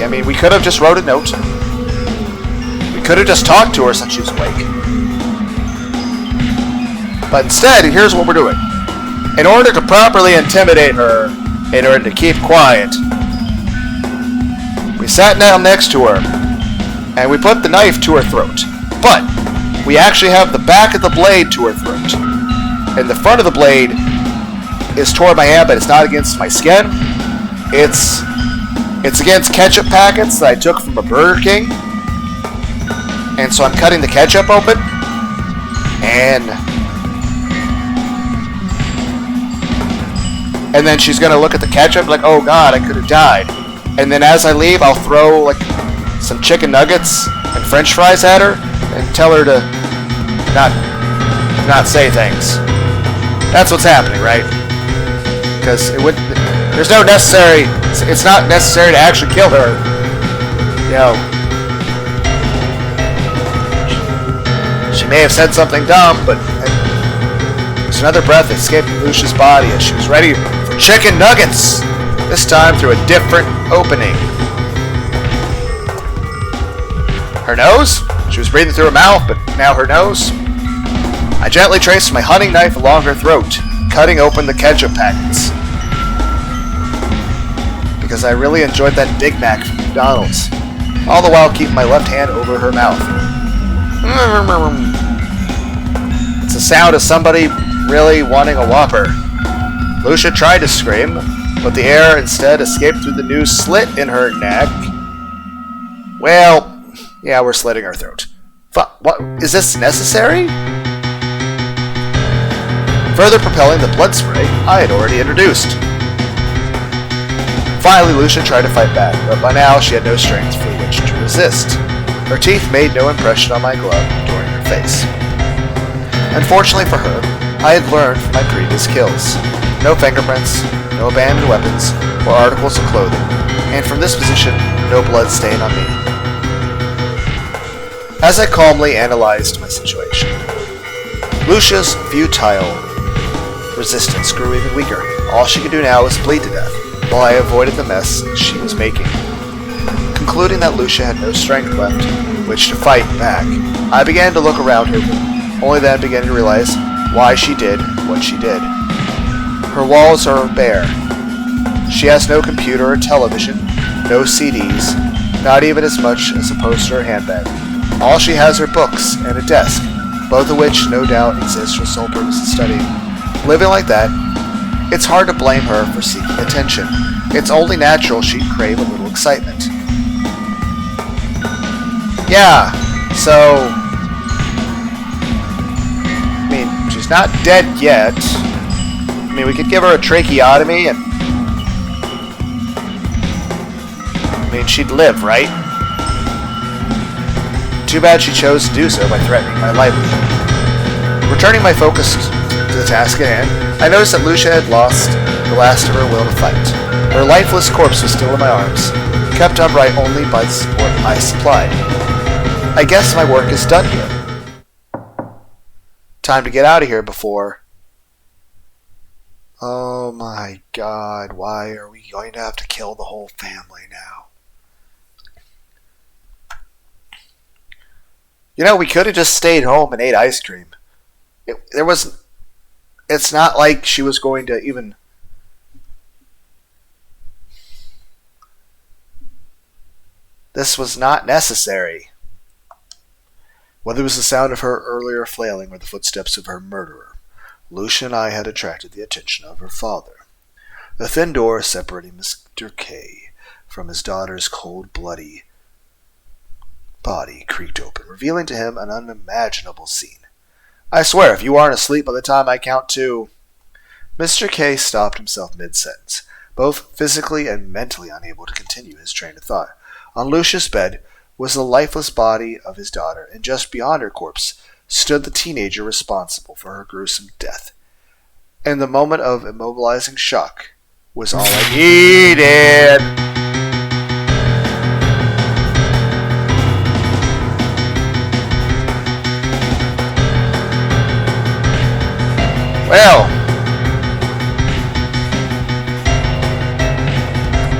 I mean, we could have just wrote a note. We could have just talked to her since she was awake. But instead, here's what we're doing. In order to properly intimidate her, in order to keep quiet, we sat down next to her, and we put the knife to her throat. But we actually have the back of the blade to her throat. And the front of the blade is toward my hand, but it's not against my skin. It's against ketchup packets that I took from a Burger King. And so I'm cutting the ketchup open, and then she's going to look at the ketchup like, oh god, I could have died. And then as I leave, I'll throw like some chicken nuggets and french fries at her and tell her to not say things. That's what's happening, right? Because there's no necessary, it's not necessary to actually kill her. You know, she may have said something dumb, but there's another breath that escaped Lucia's body as she was ready for chicken nuggets, this time through a different opening. Her nose? She was breathing through her mouth, but now her nose. I gently traced my hunting knife along her throat, cutting open the ketchup packets. Because I really enjoyed that Big Mac from McDonald's, all the while keeping my left hand over her mouth. It's the sound of somebody really wanting a Whopper. Lucia tried to scream, but the air instead escaped through the new slit in her neck. Well, yeah, we're slitting her throat. What? Is this necessary? Further propelling the blood spray I had already introduced. Finally, Lucia tried to fight back, but by now she had no strength for which to resist. Her teeth made no impression on my glove during her face. Unfortunately for her, I had learned from my previous kills. No fingerprints, no abandoned weapons, or articles of clothing, and from this position, no blood stain on me. As I calmly analyzed my situation, Lucia's futile resistance grew even weaker. All she could do now was bleed to death, while I avoided the mess she was making. Concluding that Lucia had no strength left which to fight back, I began to look around her room, only then began to realize why she did what she did. Her walls are bare. She has no computer or television, no CDs, not even as much as a poster or handbag. All she has are books and a desk, both of which no doubt exist for sole purpose of studying. Living like that, it's hard to blame her for seeking attention. It's only natural she'd crave a little excitement. Yeah, so... I mean, she's not dead yet. I mean, we could give her a tracheotomy and... I mean, she'd live, right? Too bad she chose to do so by threatening my livelihood. Returning my focus to the task at hand, I noticed that Lucia had lost the last of her will to fight. Her lifeless corpse was still in my arms, kept upright only by the support I supplied. I guess my work is done here. Time to get out of here before... Oh my god, why are we going to have to kill the whole family now? You know, we could have just stayed home and ate ice cream. It's not like she was going to even... This was not necessary. Whether it was the sound of her earlier flailing or the footsteps of her murderer, Lucia and I had attracted the attention of her father. The thin door separating Mr. K from his daughter's cold, bloody body creaked open, revealing to him an unimaginable scene. "I swear, if you aren't asleep by the time I count 2... Mr. K stopped himself mid-sentence, both physically and mentally unable to continue his train of thought. On Lucia's bed was the lifeless body of his daughter, and just beyond her corpse stood the teenager responsible for her gruesome death. And the moment of immobilizing shock was all I needed. Well,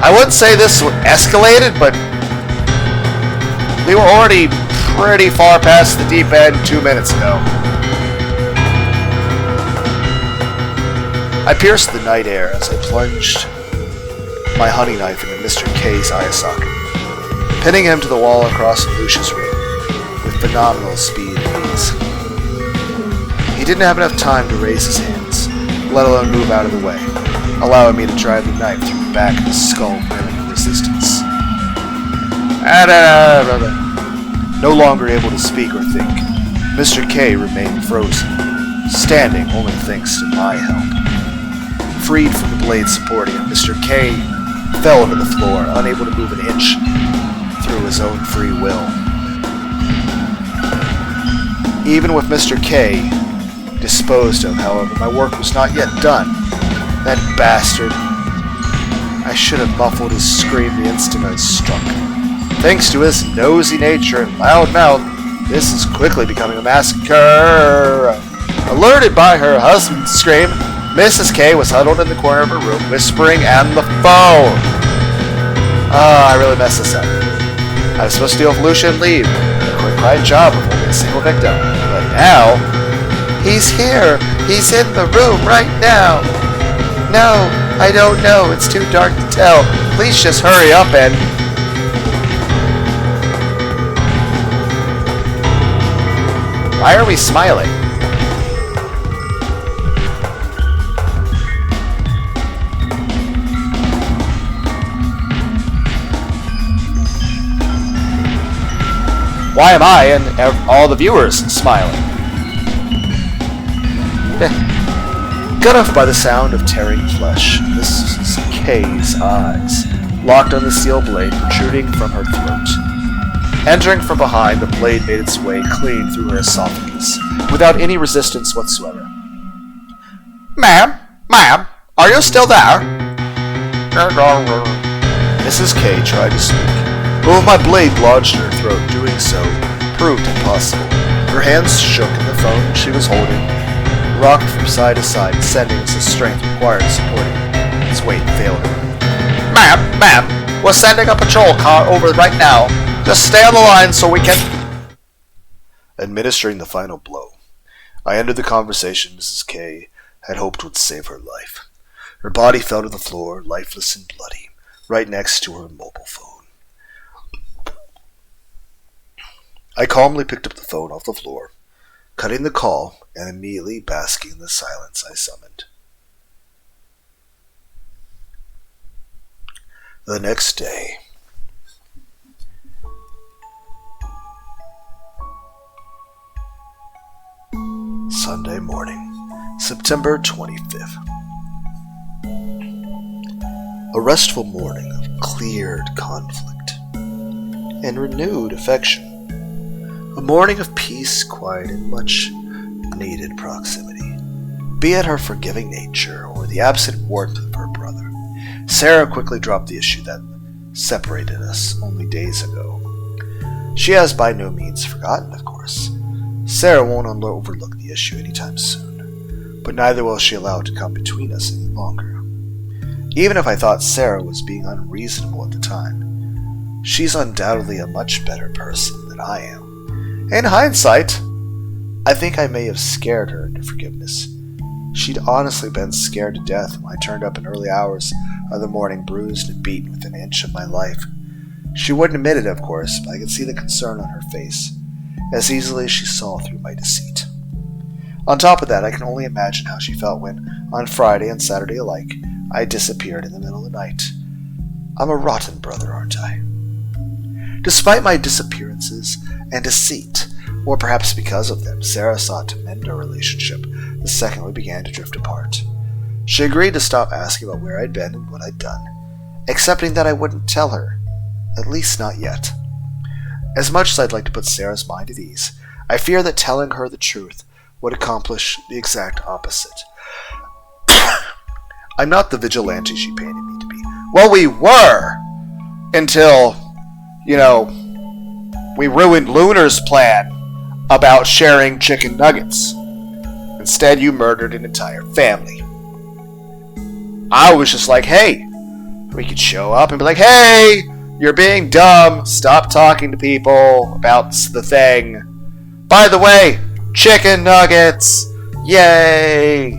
I wouldn't say this escalated, but we were already pretty far past the deep end 2 minutes ago. I pierced the night air as I plunged my honey knife into Mr. K's eye socket, pinning him to the wall across Lucia's room with phenomenal speed and ease. He didn't have enough time to raise his hands, let alone move out of the way, allowing me to drive the knife through the back of his skull with no resistance. No longer able to speak or think, Mr. K remained frozen, standing only thanks to my help. Freed from the blade supporting him, Mr. K fell to the floor, unable to move an inch through his own free will. Even with Mr. K disposed of, however, my work was not yet done. That bastard. I should have muffled his scream the instant I was struck. Thanks to his nosy nature and loud mouth, this is quickly becoming a massacre. Alerted by her husband's scream, Mrs. K was huddled in the corner of her room, whispering on the phone. I really messed this up. I was supposed to deal with Lucia and leave. A quick job of only a single victim. But now, he's here. He's in the room right now. No, I don't know. It's too dark to tell. Please just hurry up and... Why are we smiling? Why am I and all the viewers smiling? Cut off by the sound of tearing flesh, Mrs. K's eyes locked on the steel blade protruding from her throat. Entering from behind, the blade made its way clean through her esophagus, without any resistance whatsoever. Ma'am, are you still there? Mrs. K tried to speak, but with my blade lodged in her throat, doing so proved impossible. Her hands shook and the phone she was holding rocked from side to side, sending us the strength required to support it. Its weight failed her. Ma'am, we're sending a patrol car over right now. Just stay on the line so we can... Administering the final blow, I ended the conversation Mrs. K had hoped would save her life. Her body fell to the floor, lifeless and bloody, right next to her mobile phone. I calmly picked up the phone off the floor, cutting the call and immediately basking in the silence I summoned. The next day... Sunday morning, September 25th. A restful morning of cleared conflict and renewed affection. A morning of peace, quiet, and much needed proximity. Be it her forgiving nature or the absent warmth of her brother, Sarah quickly dropped the issue that separated us only days ago. She has by no means forgotten, of course. Sarah won't overlook the issue anytime soon, but neither will she allow it to come between us any longer. Even if I thought Sarah was being unreasonable at the time, she's undoubtedly a much better person than I am. In hindsight, I think I may have scared her into forgiveness. She'd honestly been scared to death when I turned up in early hours of the morning, bruised and beaten within an inch of my life. She wouldn't admit it, of course, but I could see the concern on her face, as easily as she saw through my deceit. On top of that, I can only imagine how she felt when, on Friday and Saturday alike, I disappeared in the middle of the night. I'm a rotten brother, aren't I? Despite my disappearances and deceit, or perhaps because of them, Sarah sought to mend our relationship the second we began to drift apart. She agreed to stop asking about where I'd been and what I'd done, accepting that I wouldn't tell her, at least not yet. As much as I'd like to put Sarah's mind at ease, I fear that telling her the truth would accomplish the exact opposite. I'm not the vigilante she painted me to be. Well, we were! Until, we ruined Lunar's plan about sharing chicken nuggets. Instead, you murdered an entire family. I was just like, hey, we could show up and be like, hey, you're being dumb. Stop talking to people about the thing. By the way, chicken nuggets. Yay.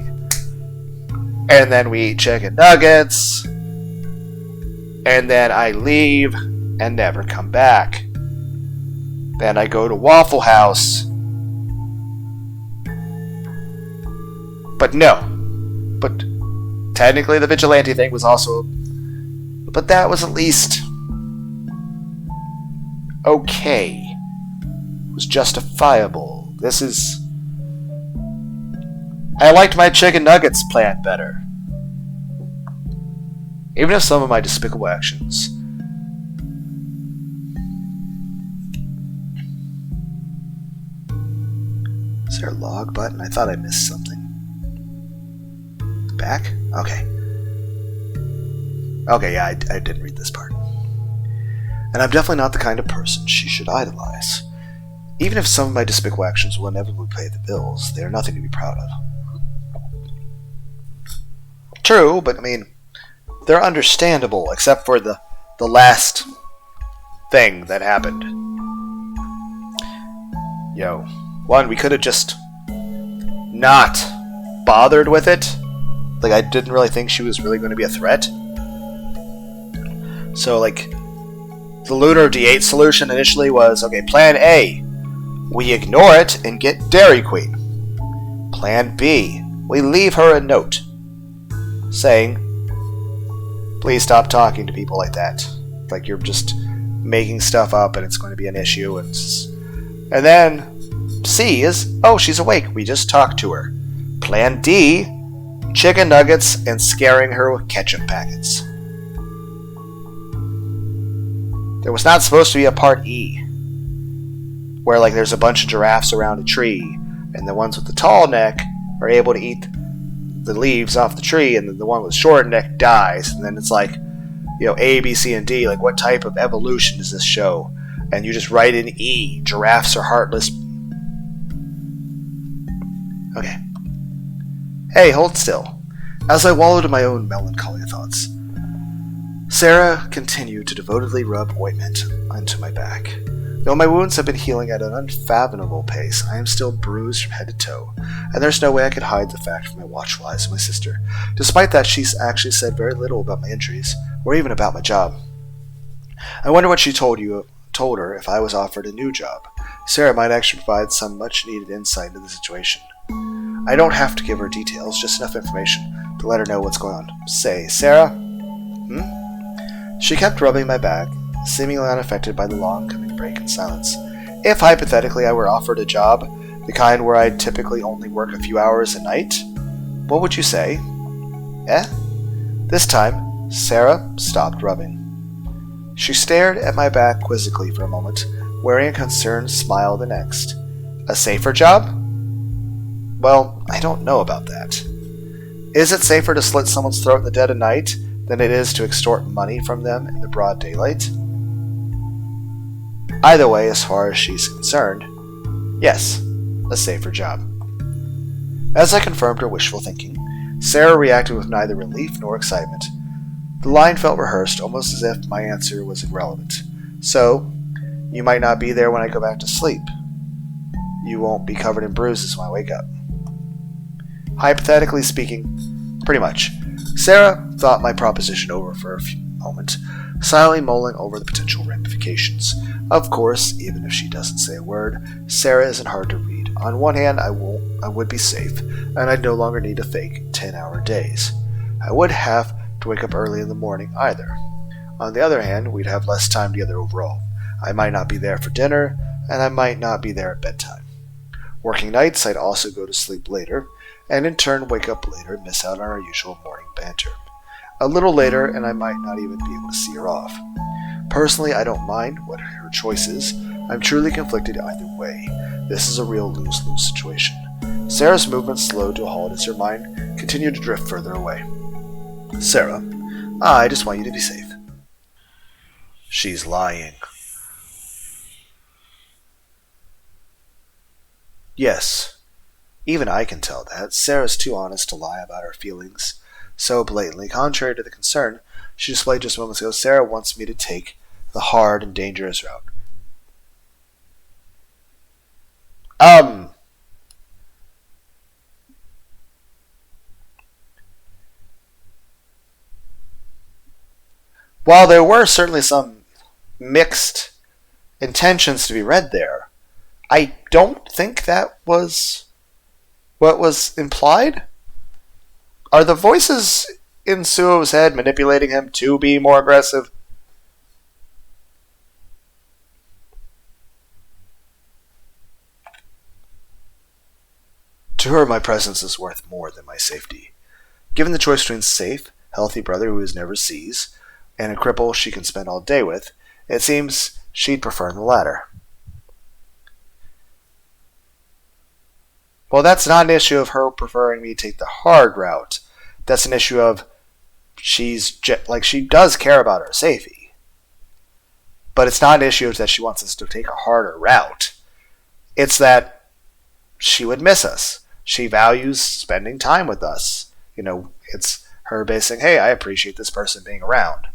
And then we eat chicken nuggets. And then I leave and never come back. Then I go to Waffle House. But no. But technically the vigilante thing was also... But that was at least... okay. It was justifiable. This is... I liked my chicken nuggets plan better. Even if some of my despicable actions... Is there a log button? I thought I missed something. Back? Okay. Okay, yeah, I didn't read this part. And I'm definitely not the kind of person she should idolize. Even if some of my despicable actions will inevitably pay the bills, they are nothing to be proud of. True, but they're understandable, except for the last thing that happened. One, we could have just not bothered with it. Like, I didn't really think she was really going to be a threat. So, the Lunar D8 solution initially was, okay, plan A, we ignore it and get Dairy Queen. Plan B, we leave her a note saying, please stop talking to people like that. Like, you're just making stuff up and it's going to be an issue. And then C is, oh, she's awake. We just talked to her. Plan D, chicken nuggets and scaring her with ketchup packets. There was not supposed to be a part E, where there's a bunch of giraffes around a tree, and the ones with the tall neck are able to eat the leaves off the tree, and then the one with the short neck dies, and then it's A, B, C, and D, what type of evolution does this show? And you just write in E, giraffes are heartless. Okay. Hey, hold still. As I wallowed in my own melancholy thoughts, Sarah continued to devotedly rub ointment onto my back. Though my wounds have been healing at an unfathomable pace, I am still bruised from head to toe, and there's no way I could hide the fact from my watchful eyes of my sister. Despite that, she's actually said very little about my injuries, or even about my job. I wonder what she told her if I was offered a new job. Sarah might actually provide some much-needed insight into the situation. I don't have to give her details, just enough information to let her know what's going on. Say, Sarah? She kept rubbing my back, seemingly unaffected by the long coming break in silence. If, hypothetically, I were offered a job, the kind where I'd typically only work a few hours a night, what would you say? Eh? This time, Sarah stopped rubbing. She stared at my back quizzically for a moment, wearing a concerned smile the next. A safer job? Well, I don't know about that. Is it safer to slit someone's throat in the dead of night than it is to extort money from them in the broad daylight? Either way, as far as she's concerned, yes, a safer job. As I confirmed her wishful thinking, Sarah reacted with neither relief nor excitement. The line felt rehearsed, almost as if my answer was irrelevant. So, you might not be there when I go back to sleep. You won't be covered in bruises when I wake up. Hypothetically speaking, pretty much. Sarah thought my proposition over for a moment, silently mulling over the potential ramifications. Of course, even if she doesn't say a word, Sarah isn't hard to read. On one hand, I would be safe, and I'd no longer need to fake 10-hour days. I would have to wake up early in the morning either. On the other hand, we'd have less time together overall. I might not be there for dinner, and I might not be there at bedtime. Working nights, I'd also go to sleep later, and in turn wake up later and miss out on our usual morning banter. A little later, and I might not even be able to see her off. Personally, I don't mind what her choice is. I'm truly conflicted either way. This is a real lose-lose situation. Sarah's movement slowed to a halt as her mind continued to drift further away. Sarah, I just want you to be safe. She's lying. Yes, even I can tell that. Sarah's too honest to lie about her feelings so blatantly. Contrary to the concern she displayed just moments ago, Sarah wants me to take the hard and dangerous route. While there were certainly some mixed intentions to be read there, I don't think that was what was implied. Are the voices in Suo's head manipulating him to be more aggressive? To her, my presence is worth more than my safety. Given the choice between safe, healthy brother who never sees, and a cripple she can spend all day with, it seems she'd prefer the latter. Well, that's not an issue of her preferring me to take the hard route. That's an issue of she does care about our safety. But it's not an issue that she wants us to take a harder route. It's that she would miss us. She values spending time with us. It's her basing, hey, I appreciate this person being around.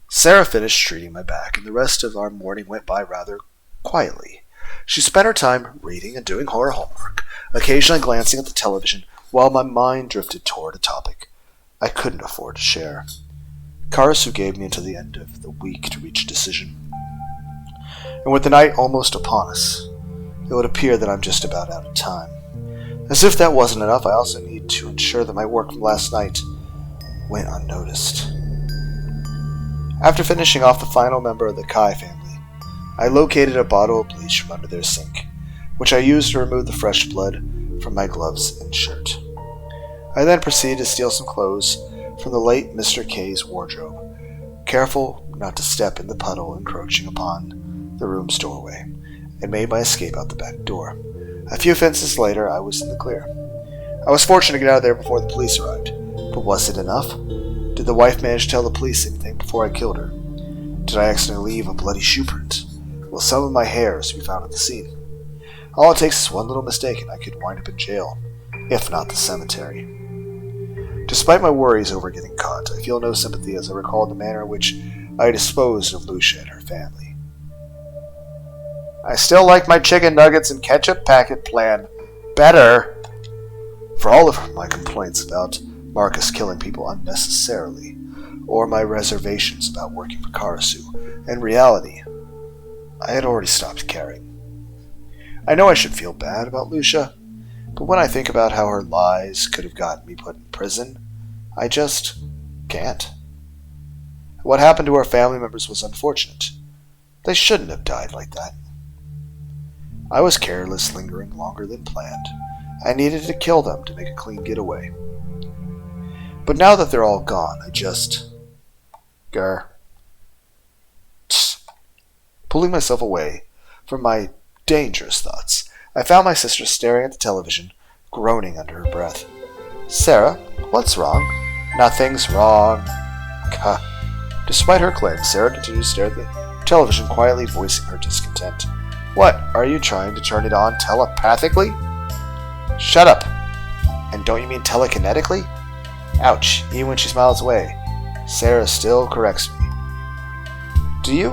Sarah finished treating my back, and the rest of our morning went by rather quietly. She spent her time reading and doing her homework, occasionally glancing at the television, while my mind drifted toward a topic I couldn't afford to share. Karasu gave me until the end of the week to reach a decision. And with the night almost upon us, it would appear that I'm just about out of time. As if that wasn't enough, I also need to ensure that my work from last night went unnoticed. After finishing off the final member of the Kai family, I located a bottle of bleach from under their sink, which I used to remove the fresh blood from my gloves and shirt. I then proceeded to steal some clothes from the late Mr. K's wardrobe, careful not to step in the puddle encroaching upon the room's doorway, and made my escape out the back door. A few fences later, I was in the clear. I was fortunate to get out of there before the police arrived, but was it enough? Did the wife manage to tell the police anything before I killed her? Did I accidentally leave a bloody shoe print? Will some of my hairs be found at the scene? All it takes is one little mistake and I could wind up in jail, if not the cemetery. Despite my worries over getting caught, I feel no sympathy as I recall the manner in which I disposed of Lucia and her family. I still like my chicken nuggets and ketchup packet plan better. For all of my complaints about Marcus killing people unnecessarily, or my reservations about working for Karasu, in reality, I had already stopped caring. I know I should feel bad about Lucia, but when I think about how her lies could have gotten me put in prison, I just can't. What happened to her family members was unfortunate. They shouldn't have died like that. I was careless, lingering longer than planned. I needed to kill them to make a clean getaway. But now that they're all gone, I just... Pulling myself away from my dangerous thoughts, I found my sister staring at the television, groaning under her breath. Sarah, what's wrong? Nothing's wrong. Despite her claims, Sarah continued to stare at the television, quietly voicing her discontent. What, are you trying to turn it on telepathically? Shut up. And don't you mean telekinetically? Ouch, even when she smiles away, Sarah still corrects me. Do you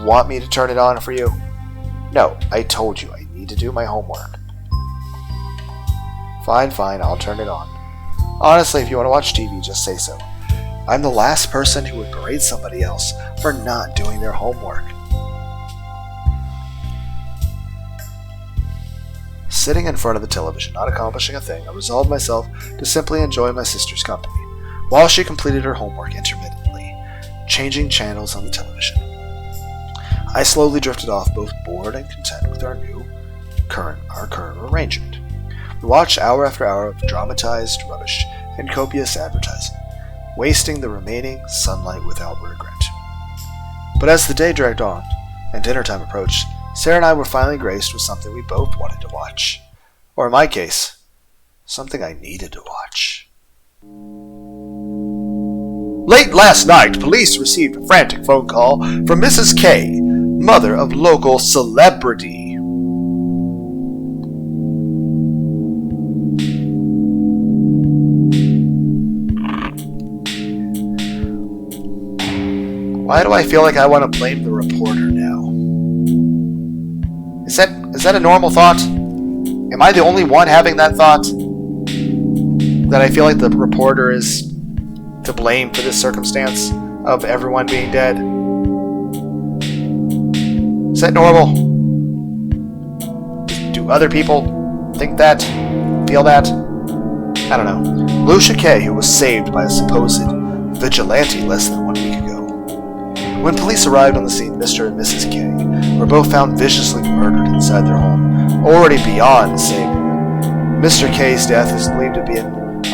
want me to turn it on for you? No, I told you I need to do my homework. Fine, I'll turn it on. Honestly, if you want to watch TV, just say so. I'm the last person who would berate somebody else for not doing their homework. Sitting in front of the television, not accomplishing a thing, I resolved myself to simply enjoy my sister's company, while she completed her homework intermittently, changing channels on the television. I slowly drifted off, both bored and content with our current arrangement. We watched hour after hour of dramatized rubbish and copious advertising, wasting the remaining sunlight without regret. But as the day dragged on, and dinner time approached, Sarah and I were finally graced with something we both wanted to watch. Or in my case, something I needed to watch. Late last night, police received a frantic phone call from Mrs. K, mother of local celebrity. Why do I feel like I want to blame the reporter now? Is that a normal thought? Am I the only one having that thought? That I feel like the reporter is to blame for this circumstance of everyone being dead? Is that normal? Do other people think that? Feel that? I don't know. Lucia K, who was saved by a supposed vigilante less than 1 week ago. When police arrived on the scene, Mr. and Mrs. K were both found viciously murdered inside their home, already beyond saving. Mr. K's death is believed to be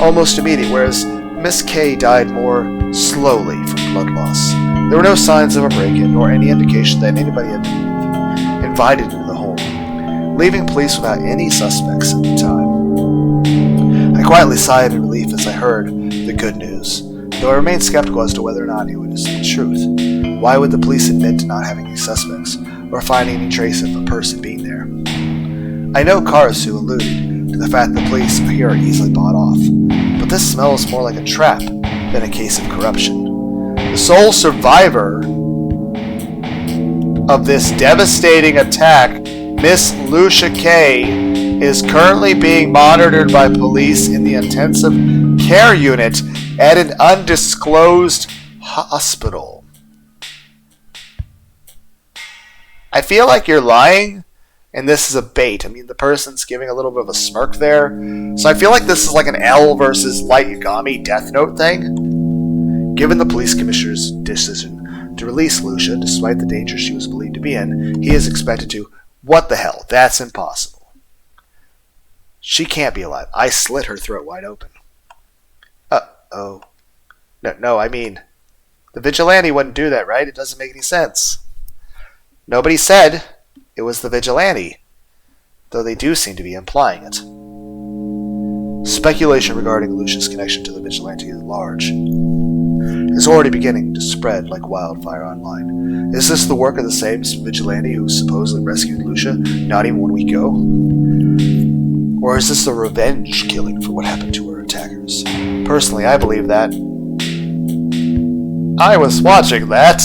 almost immediate, whereas Miss K died more slowly from blood loss. There were no signs of a break-in, nor any indication that anybody had been invited into the home, leaving police without any suspects at the time. I quietly sighed in relief as I heard the good news, though I remained skeptical as to whether or not it was the truth. Why would the police admit to not having any suspects, or finding any trace of a person being there? I know Karasu alluded to the fact that the police here are easily bought off, but this smells more like a trap than a case of corruption. The sole survivor of this devastating attack, Miss Lucia K, is currently being monitored by police in the intensive care unit at an undisclosed hospital. I feel like you're lying, and this is a bait. I mean, the person's giving a little bit of a smirk there. So I feel like this is like an L versus Light Yagami Death Note thing. Given the police commissioner's decision to release Lucia, despite the danger she was believed to be in, he is expected to... What the hell? That's impossible. She can't be alive. I slit her throat wide open. Uh-oh. No, I mean, the vigilante wouldn't do that, right? It doesn't make any sense. Nobody said it was the vigilante, though they do seem to be implying it. Speculation regarding Lucia's connection to the vigilante is large. It's already beginning to spread like wildfire online. Is this the work of the same vigilante who supposedly rescued Lucia not even 1 week ago? Or is this a revenge killing for what happened to her attackers? Personally, I believe that. I was watching that.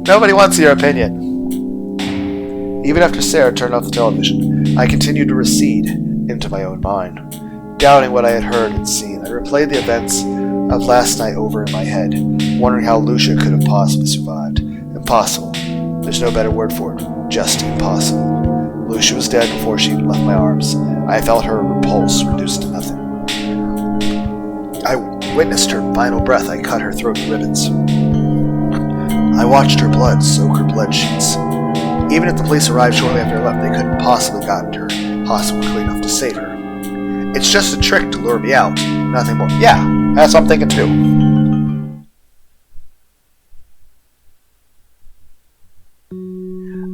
Nobody wants your opinion. Even after Sarah turned off the television, I continued to recede into my own mind. Doubting what I had heard and seen, I replayed the events of last night over in my head, wondering how Lucia could have possibly survived. Impossible. There's no better word for it. Just impossible. Lucia was dead before she even left my arms. I felt her pulse reduced to nothing. I witnessed her final breath. I cut her throat to ribbons. I watched her blood soak her blood sheets. Even if the police arrived shortly after I left, they couldn't possibly gotten to her hospital quickly enough to save her. It's just a trick to lure me out, nothing more. Yeah, that's what I'm thinking too.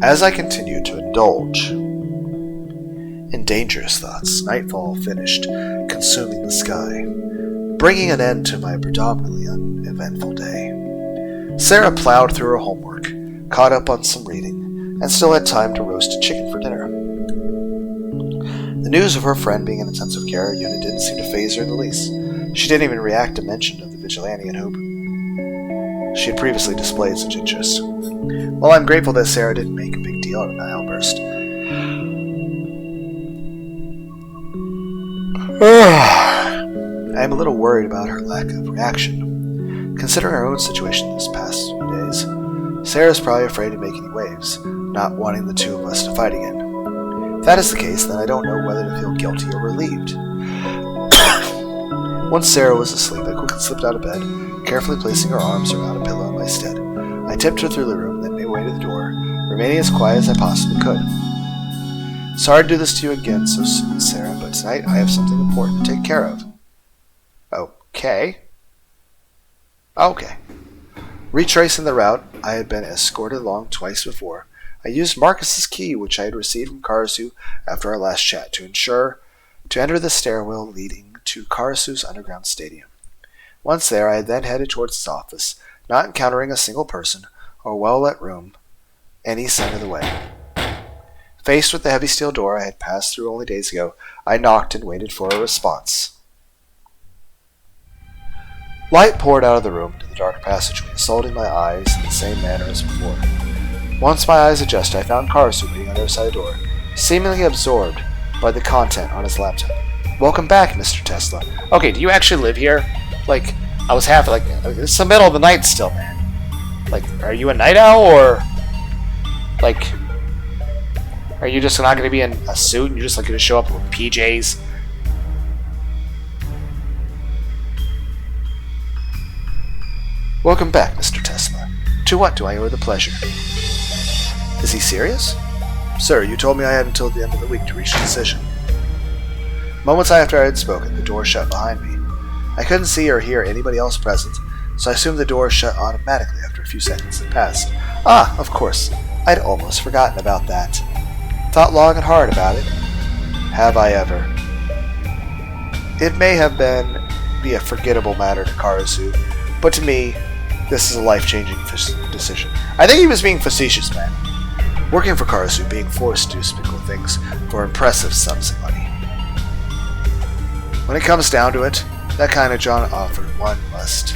As I continued to indulge in dangerous thoughts, nightfall finished consuming the sky, bringing an end to my predominantly uneventful day. Sarah plowed through her homework, caught up on some reading, and still had time to roast a chicken for dinner. The news of her friend being in intensive care unit didn't seem to faze her in the least. She didn't even react to mention of the vigilante and hope she had previously displayed such interest. While I'm grateful that Sarah didn't make a big deal out of my outburst, I am a little worried about her lack of reaction. Considering our own situation this past few days, Sarah's probably afraid to make any waves, not wanting the two of us to fight again. If that is the case, then I don't know whether to feel guilty or relieved. Once Sarah was asleep, I quickly slipped out of bed, carefully placing her arms around a pillow in my stead. I tiptoed through the room, then made my way to the door, remaining as quiet as I possibly could. Sorry to do this to you again so soon, Sarah, but tonight I have something important to take care of. Okay. Retracing the route I had been escorted along twice before, I used Marcus's key, which I had received from Karasu after our last chat, to enter the stairwell leading to Karasu's underground stadium. Once there, I then headed towards his office, not encountering a single person or well-lit room any sign of the way. Faced with the heavy steel door I had passed through only days ago, I knocked and waited for a response. Light poured out of the room into the dark passageway, assaulting my eyes in the same manner as before. Once my eyes adjusted, I found Karasu waiting on the other side of the door, seemingly absorbed by the content on his laptop. Welcome back, Mr. Tesla. Okay, do you actually live here? Like, I was half, it's the middle of the night still, man. Like, are you a night owl, or, like, are you just not going to be in a suit and you're just, like, going to show up with PJs? Welcome back, Mr. Tesla. To what do I owe the pleasure? Is he serious? Sir, you told me I had until the end of the week to reach a decision. Moments after I had spoken, the door shut behind me. I couldn't see or hear anybody else present, so I assumed the door shut automatically after a few seconds had passed. Ah, of course. I'd almost forgotten about that. Thought long and hard about it. Have I ever? It may have be a forgettable matter to Karasu, but to me, this is a life-changing decision. I think he was being facetious, man. Working for Karasu, being forced to do despicable things for impressive sums of money. When it comes down to it, that kind of John offer one must.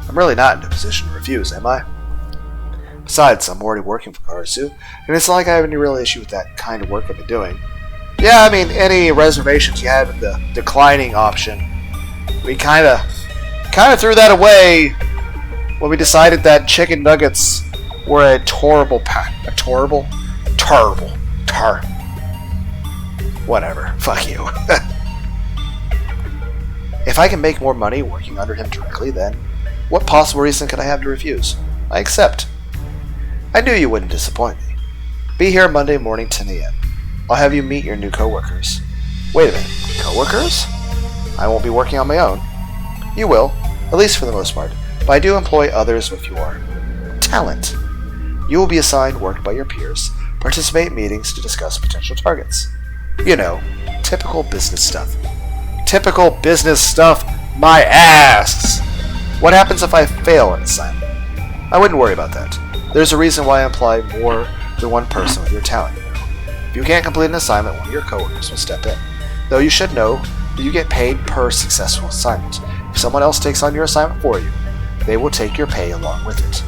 I'm really not in a position to refuse, am I? Besides, I'm already working for Karasu, and it's not like I have any real issue with that kind of work I've been doing. Yeah, I mean, any reservations you had with the declining option, we kind of threw that away when we decided that chicken nuggets were whatever. Fuck you. If I can make more money working under him directly, then what possible reason could I have to refuse? I accept. I knew you wouldn't disappoint me. Be here Monday morning, 10 a.m. I'll have you meet your new co-workers. Wait a minute, co-workers? I won't be working on my own. You will, at least for the most part, but I do employ others with your talent. You will be assigned work by your peers, participate in meetings to discuss potential targets. You know, typical business stuff. Typical business stuff, my ass! What happens if I fail an assignment? I wouldn't worry about that. There's a reason why I employ more than one person with your talent, you know. If you can't complete an assignment, one of your coworkers will step in. Though you should know that you get paid per successful assignment. If someone else takes on your assignment for you, they will take your pay along with it.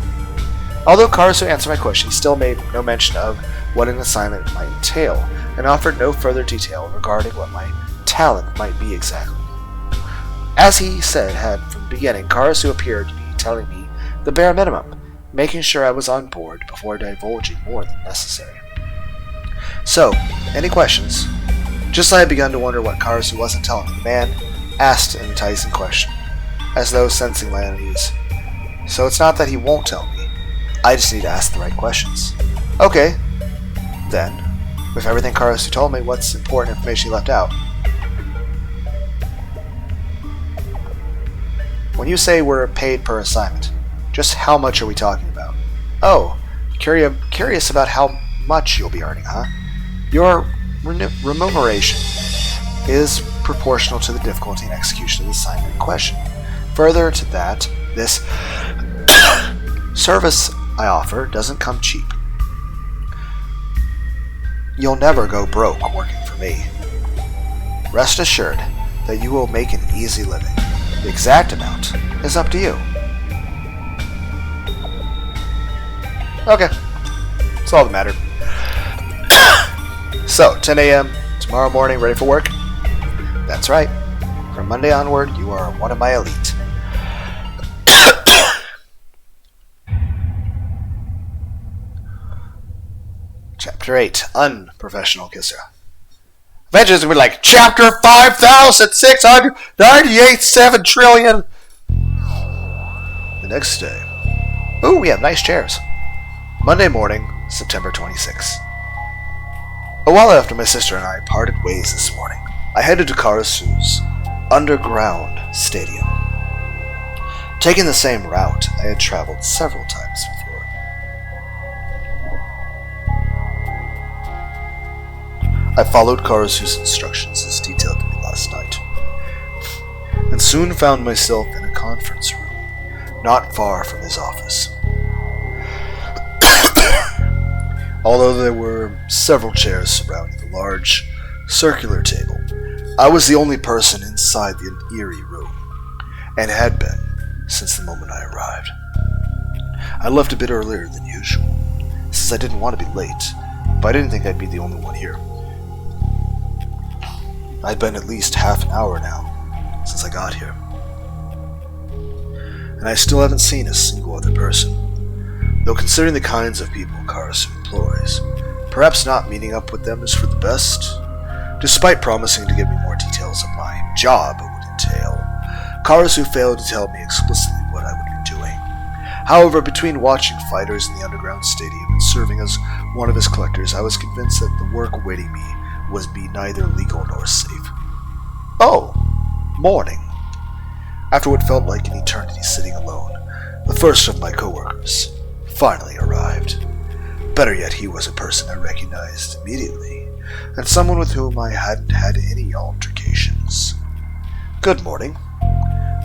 Although Karasu answered my question, he still made no mention of what an assignment might entail, and offered no further detail regarding what my talent might be exactly. As he said from the beginning, Karasu appeared to be telling me the bare minimum, making sure I was on board before divulging more than necessary. So, any questions? Just as I had begun to wonder what Karasu wasn't telling me, the man asked an enticing question, as though sensing my unease. So it's not that he won't tell me, I just need to ask the right questions. Okay, then, with everything Karasu told me, what's important information he left out? When you say we're paid per assignment, just how much are we talking about? Oh, curious about how much you'll be earning, huh? Your remuneration is proportional to the difficulty and execution of the assignment in question. Further to that, this service I offer doesn't come cheap. You'll never go broke working for me. Rest assured that you will make an easy living. The exact amount is up to you. Okay. That's all that mattered. So, 10 a.m. tomorrow morning, ready for work? That's right. From Monday onward, you are one of my elite. Chapter 8, Unprofessional Kisser. Eventually it's going to be like, Chapter 5,698 trillion. The next day. Ooh, we have nice chairs. Monday morning, September 26th. A while after my sister and I parted ways this morning, I headed to Karasu's underground stadium. Taking the same route I had traveled several times before. I followed Karasu's instructions as detailed to me last night, and soon found myself in a conference room not far from his office. Although there were several chairs surrounding the large, circular table, I was the only person inside the eerie room, and had been since the moment I arrived. I left a bit earlier than usual, since I didn't want to be late, but I didn't think I'd be the only one here. I'd been at least half an hour now, since I got here, and I still haven't seen a single other person. Though considering the kinds of people Karasu employs, perhaps not meeting up with them is for the best. Despite promising to give me more details of my job would entail, Karasu failed to tell me explicitly what I would be doing. However, between watching fighters in the underground stadium and serving as one of his collectors, I was convinced that the work awaiting me was be neither legal nor safe. Oh, morning. After what felt like an eternity sitting alone, the first of my coworkers finally arrived. Better yet, he was a person I recognized immediately, and someone with whom I hadn't had any altercations. Good morning.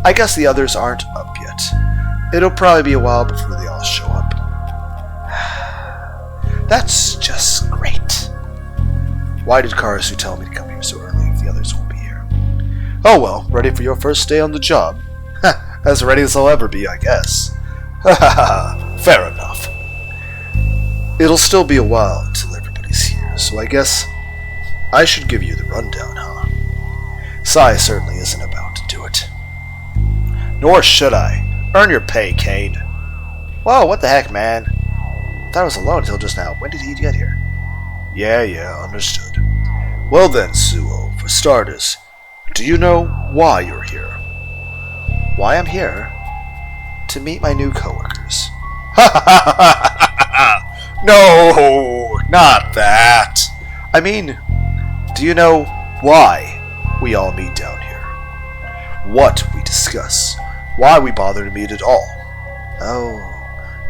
I guess the others aren't up yet. It'll probably be a while before they all show up. That's just great. Why did Karasu tell me to come here so early if the others won't be here? Oh well, ready for your first day on the job? As ready as I'll ever be, I guess. Fair enough. It'll still be a while until everybody's here, so I guess I should give you the rundown, huh? Sai certainly isn't about to do it. Nor should I. Earn your pay, Kane. Whoa, what the heck, man? Thought I was alone until just now. When did he get here? Yeah, understood. Well then, Suo, for starters, do you know why you're here? Why I'm here? To meet my new coworkers. No, not that. I mean, do you know why we all meet down here? What we discuss? Why we bother to meet at all? Oh,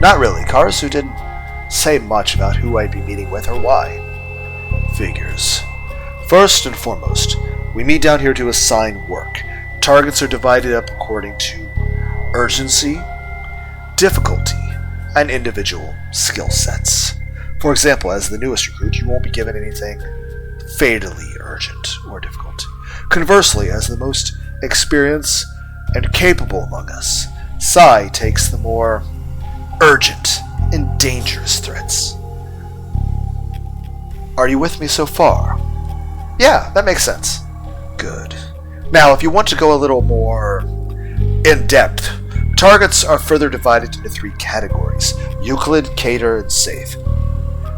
not really. Karasu didn't say much about who I'd be meeting with or why. Figures. First and foremost, we meet down here to assign work. Targets are divided up according to urgency, difficulty, and individual skill sets. For example, as the newest recruit, you won't be given anything fatally urgent or difficult. Conversely, as the most experienced and capable among us, Sai takes the more urgent and dangerous threats. Are you with me so far? Yeah, that makes sense. Good. Now, if you want to go a little more in-depth, targets are further divided into 3 categories: Euclid, Cater, and Safe.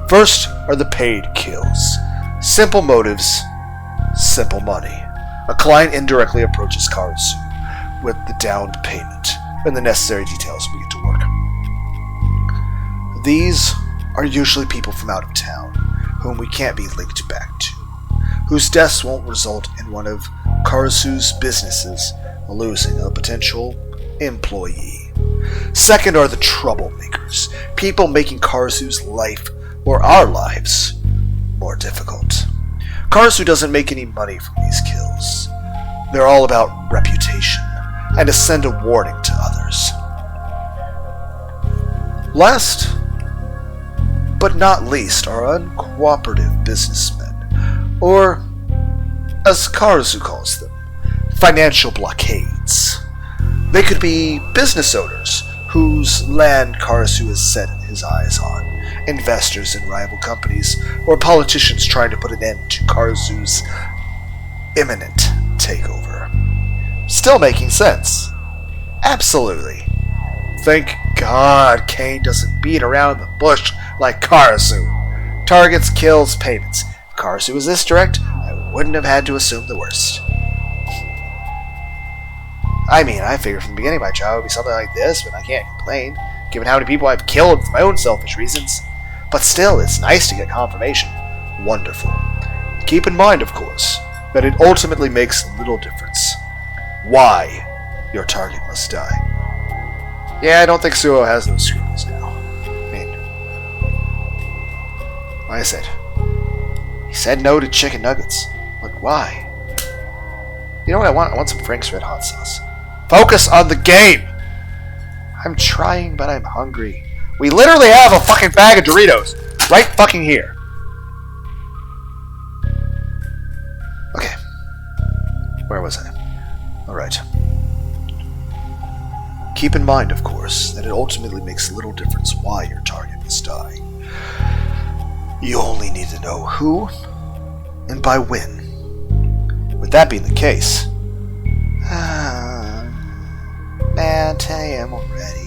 First are the paid kills. Simple motives, simple money. A client indirectly approaches Karasu with the downed payment and the necessary details we get to work. These are usually people from out of town, whom we can't be linked back to, whose deaths won't result in one of Karasu's businesses losing a potential employee. Second are the troublemakers, people making Karasu's life or our lives more difficult. Karasu doesn't make any money from these kills. They're all about reputation and to send a warning to others. Last but not least are uncooperative businessmen, or as Karasu calls them, financial blockades. They could be business owners whose land Karasu has set his eyes on, investors in rival companies, or politicians trying to put an end to Karasu's imminent takeover. Still making sense? Absolutely. Thank God Kane doesn't beat around the bush like Karasu. Targets, kills, payments. If Karasu was this direct, I wouldn't have had to assume the worst. I mean, I figured from the beginning my job would be something like this, but I can't complain, given how many people I've killed for my own selfish reasons. But still, it's nice to get confirmation. Wonderful. Keep in mind, of course, that it ultimately makes little difference why your target must die. Yeah, I don't think Suo has those scruples now. I mean, like I said, he said no to chicken nuggets. But why? You know what I want? I want some Frank's Red Hot Sauce. Focus on the game! I'm trying, but I'm hungry. We literally have a fucking bag of Doritos right fucking here. Okay. Where was I? Alright. Keep in mind, of course, that it ultimately makes little difference why your target must die. You only need to know who and by when. With that being the case, man, 10 a.m. already.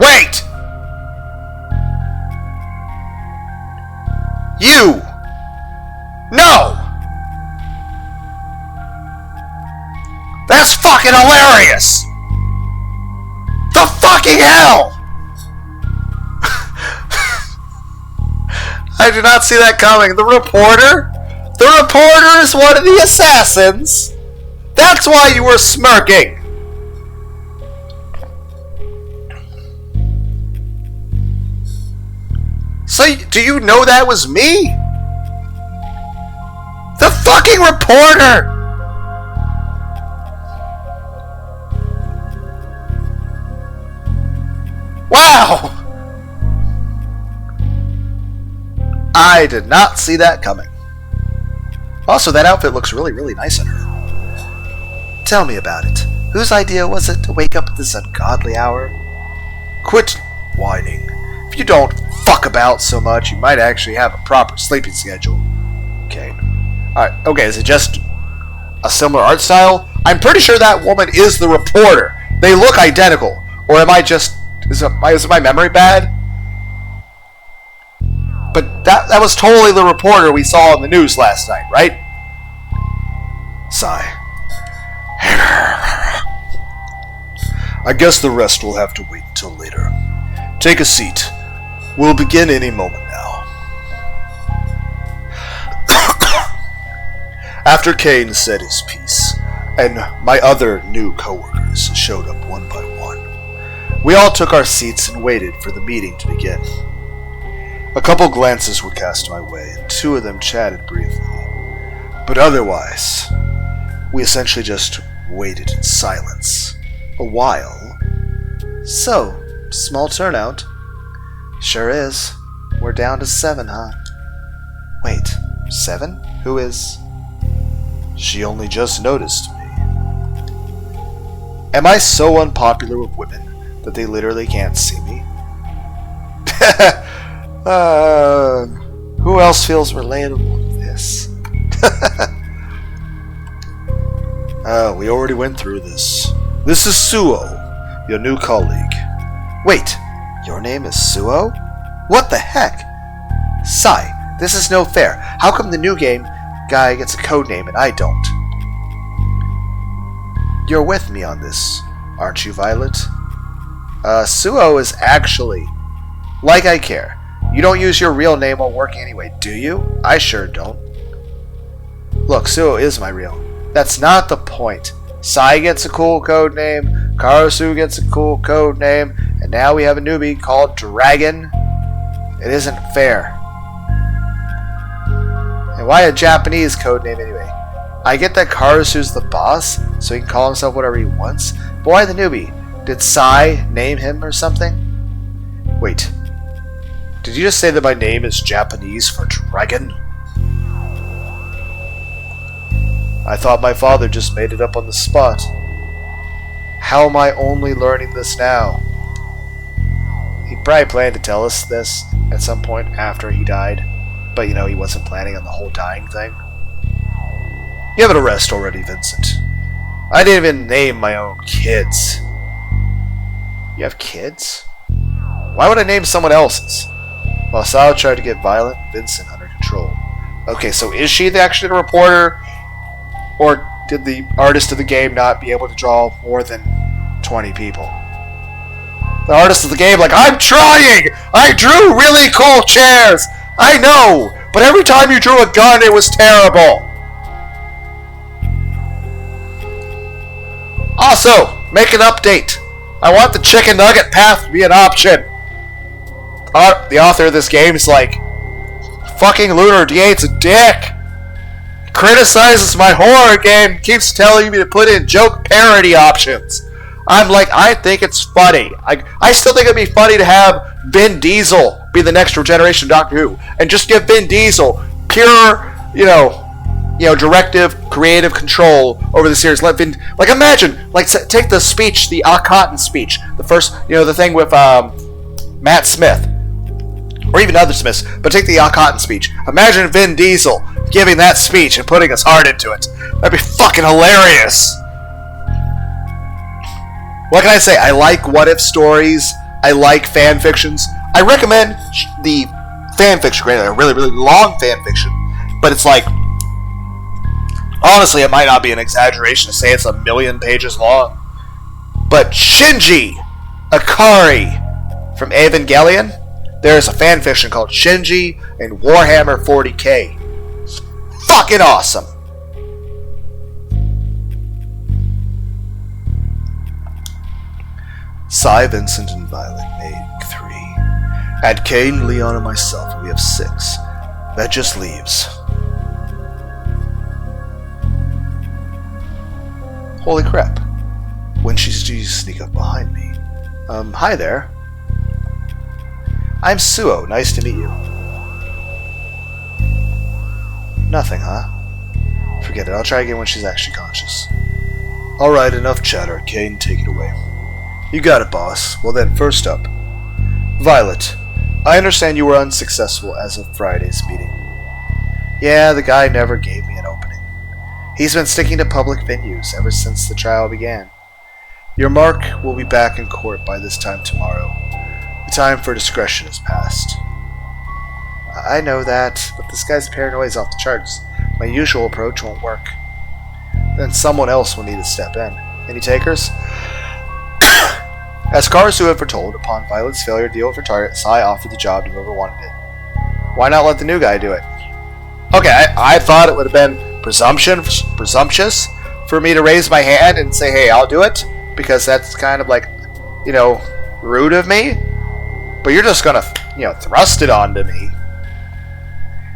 Wait! You! No! That's fucking hilarious! The fucking hell! I did not see that coming. The reporter? The reporter is one of the assassins! That's why you were smirking! So, do you know that was me? The fucking reporter! Wow! I did not see that coming. Also, that outfit looks really, really nice on her. Tell me about it. Whose idea was it to wake up at this ungodly hour? Quit whining. If you don't fuck about so much, you might actually have a proper sleeping schedule. Okay. Alright, okay, is it just a similar art style? I'm pretty sure that woman is the reporter. They look identical. Or am I just... Is my memory bad? But that was totally the reporter we saw on the news last night, right? Sigh. I guess the rest will have to wait until later. Take a seat. We'll begin any moment now. After Kane said his piece, and my other new coworkers showed up one by one, we all took our seats and waited for the meeting to begin. A couple glances were cast my way, and two of them chatted briefly. But otherwise, we essentially just waited in silence. A while. So, small turnout. Sure is. We're down to 7, huh? Wait, 7? Who is... She only just noticed me. Am I so unpopular with women that they literally can't see me? Who else feels relatable to this? We already went through this. This is Suo, your new colleague. Wait, your name is Suo? What the heck? Sai, this is no fair. How come the new game guy gets a code name and I don't? You're with me on this, aren't you, Violet? Suo is actually... Like I care. You don't use your real name while working anyway, do you? I sure don't. Look, Suo is my real. That's not the point. Sai gets a cool code name, Karasu gets a cool code name, and now we have a newbie called Dragon. It isn't fair. And why a Japanese code name anyway? I get that Karasu's the boss, so he can call himself whatever he wants, but why the newbie? Did Sai name him or something? Wait. Did you just say that my name is Japanese for dragon? I thought my father just made it up on the spot. How am I only learning this now? He probably planned to tell us this at some point after he died, but he wasn't planning on the whole dying thing. Give it a rest already, Vincent. I didn't even name my own kids. You have kids? Why would I name someone else's? while Sal tried to get Violet and Vincent under control. Okay, so is she actually the reporter? Or did the artist of the game not be able to draw more than 20 people? The artist of the game, like, I'm trying! I drew really cool chairs! I know! But every time you drew a gun, it was terrible! Also, make an update. I want the chicken nugget path to be an option. The author of this game is like, fucking Lunar D8's a dick. He criticizes my horror game, keeps telling me to put in joke parody options. I'm like, I think it's funny. I still think it'd be funny to have Vin Diesel be the next generation Doctor Who, and just give Vin Diesel pure, directive, creative control over the series. Let Vin, like, imagine, like, take the speech, the Cotton speech, the first, the thing with Matt Smith, or even other Smiths, but take the Cotton speech. Imagine Vin Diesel giving that speech and putting his heart into it. That'd be fucking hilarious. What can I say? I like what-if stories. I like fan fictions. I recommend the fan fiction. Granted, a really, really long fan fiction, but it's like, honestly, it might not be an exaggeration to say it's 1,000,000 pages long. But Shinji Ikari from Evangelion, there's a fan fiction called Shinji and Warhammer 40k. Fucking awesome. Cy, Vincent, and Violet made 3. Add Kane, Leon, and myself, and we have 6. That just leaves. Holy crap. When she sneak up behind me. Hi there. I'm Suo. Nice to meet you. Nothing, huh? Forget it. I'll try again when she's actually conscious. Alright, enough chatter. Kane, take it away. You got it, boss. Well then, first up. Violet, I understand you were unsuccessful as of Friday's meeting. Yeah, the guy never gave me an opening. He's been sticking to public venues ever since the trial began. Your Mark will be back in court by this time tomorrow. The time for discretion has passed. I know that, but this guy's paranoia is off the charts. My usual approach won't work. Then someone else will need to step in. Any takers? As Karasu had foretold, upon Violet's failure to deal with her target, Sai offered the job to whoever wanted it. Why not let the new guy do it? Okay, I thought it would have been presumptuous for me to raise my hand and say, hey, I'll do it, because that's kind of like, rude of me. But you're just gonna, thrust it onto me.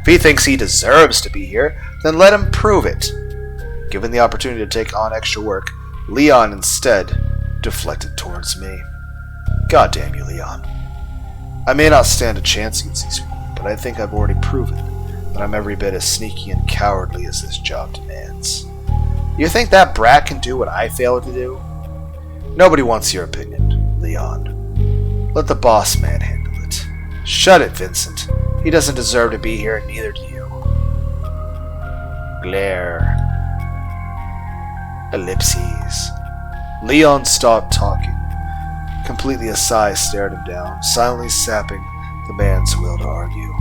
If he thinks he deserves to be here, then let him prove it. Given the opportunity to take on extra work, Leon instead deflected towards me. God damn you, Leon. I may not stand a chance against these people, but I think I've already proven that I'm every bit as sneaky and cowardly as this job demands. You think that brat can do what I failed to do? Nobody wants your opinion, Leon. Let the boss man handle it. Shut it, Vincent. He doesn't deserve to be here, and neither do you. Glare. Ellipses. Leon stopped talking. Completely aside, stared him down, silently sapping the man's will to argue.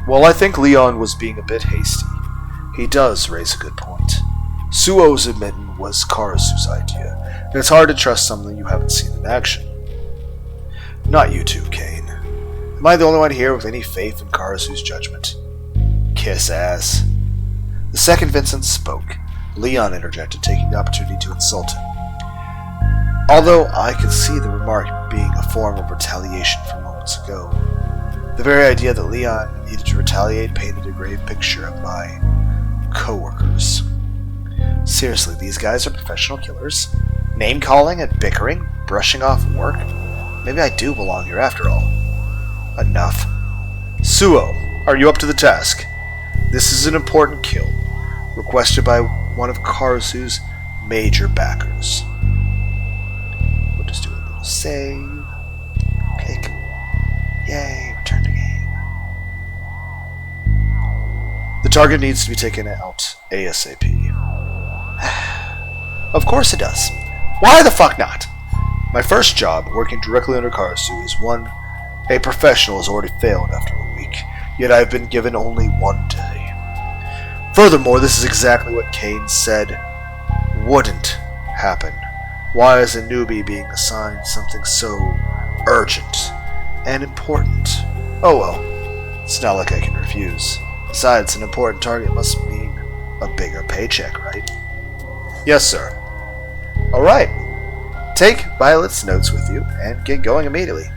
Well, I think Leon was being a bit hasty. He does raise a good point. Suo's admitting was Karasu's idea, and it's hard to trust something you haven't seen in action. Not you two, Kane. Am I the only one here with any faith in Karasu's judgment? Kiss ass. The second Vincent spoke, Leon interjected, taking the opportunity to insult him. Although I could see the remark being a form of retaliation from moments ago, the very idea that Leon needed to retaliate painted a grave picture of my co-workers. Seriously, these guys are professional killers? Name-calling and bickering? Brushing off work? Maybe I do belong here after all. Enough. Suo, are you up to the task? This is an important kill, requested by one of Karasu's major backers. We'll just do a little save. Click. Yay, return to game. The target needs to be taken out ASAP. Of course it does. Why the fuck not? My first job, working directly under Karasu, is one A professional has already failed after a week, yet I have been given only 1 day. Furthermore, this is exactly what Kane said wouldn't happen. Why is a newbie being assigned something so urgent and important? Oh well, it's not like I can refuse. Besides, an important target must mean a bigger paycheck, right? Yes, sir. Alright. Take Violet's notes with you and get going immediately.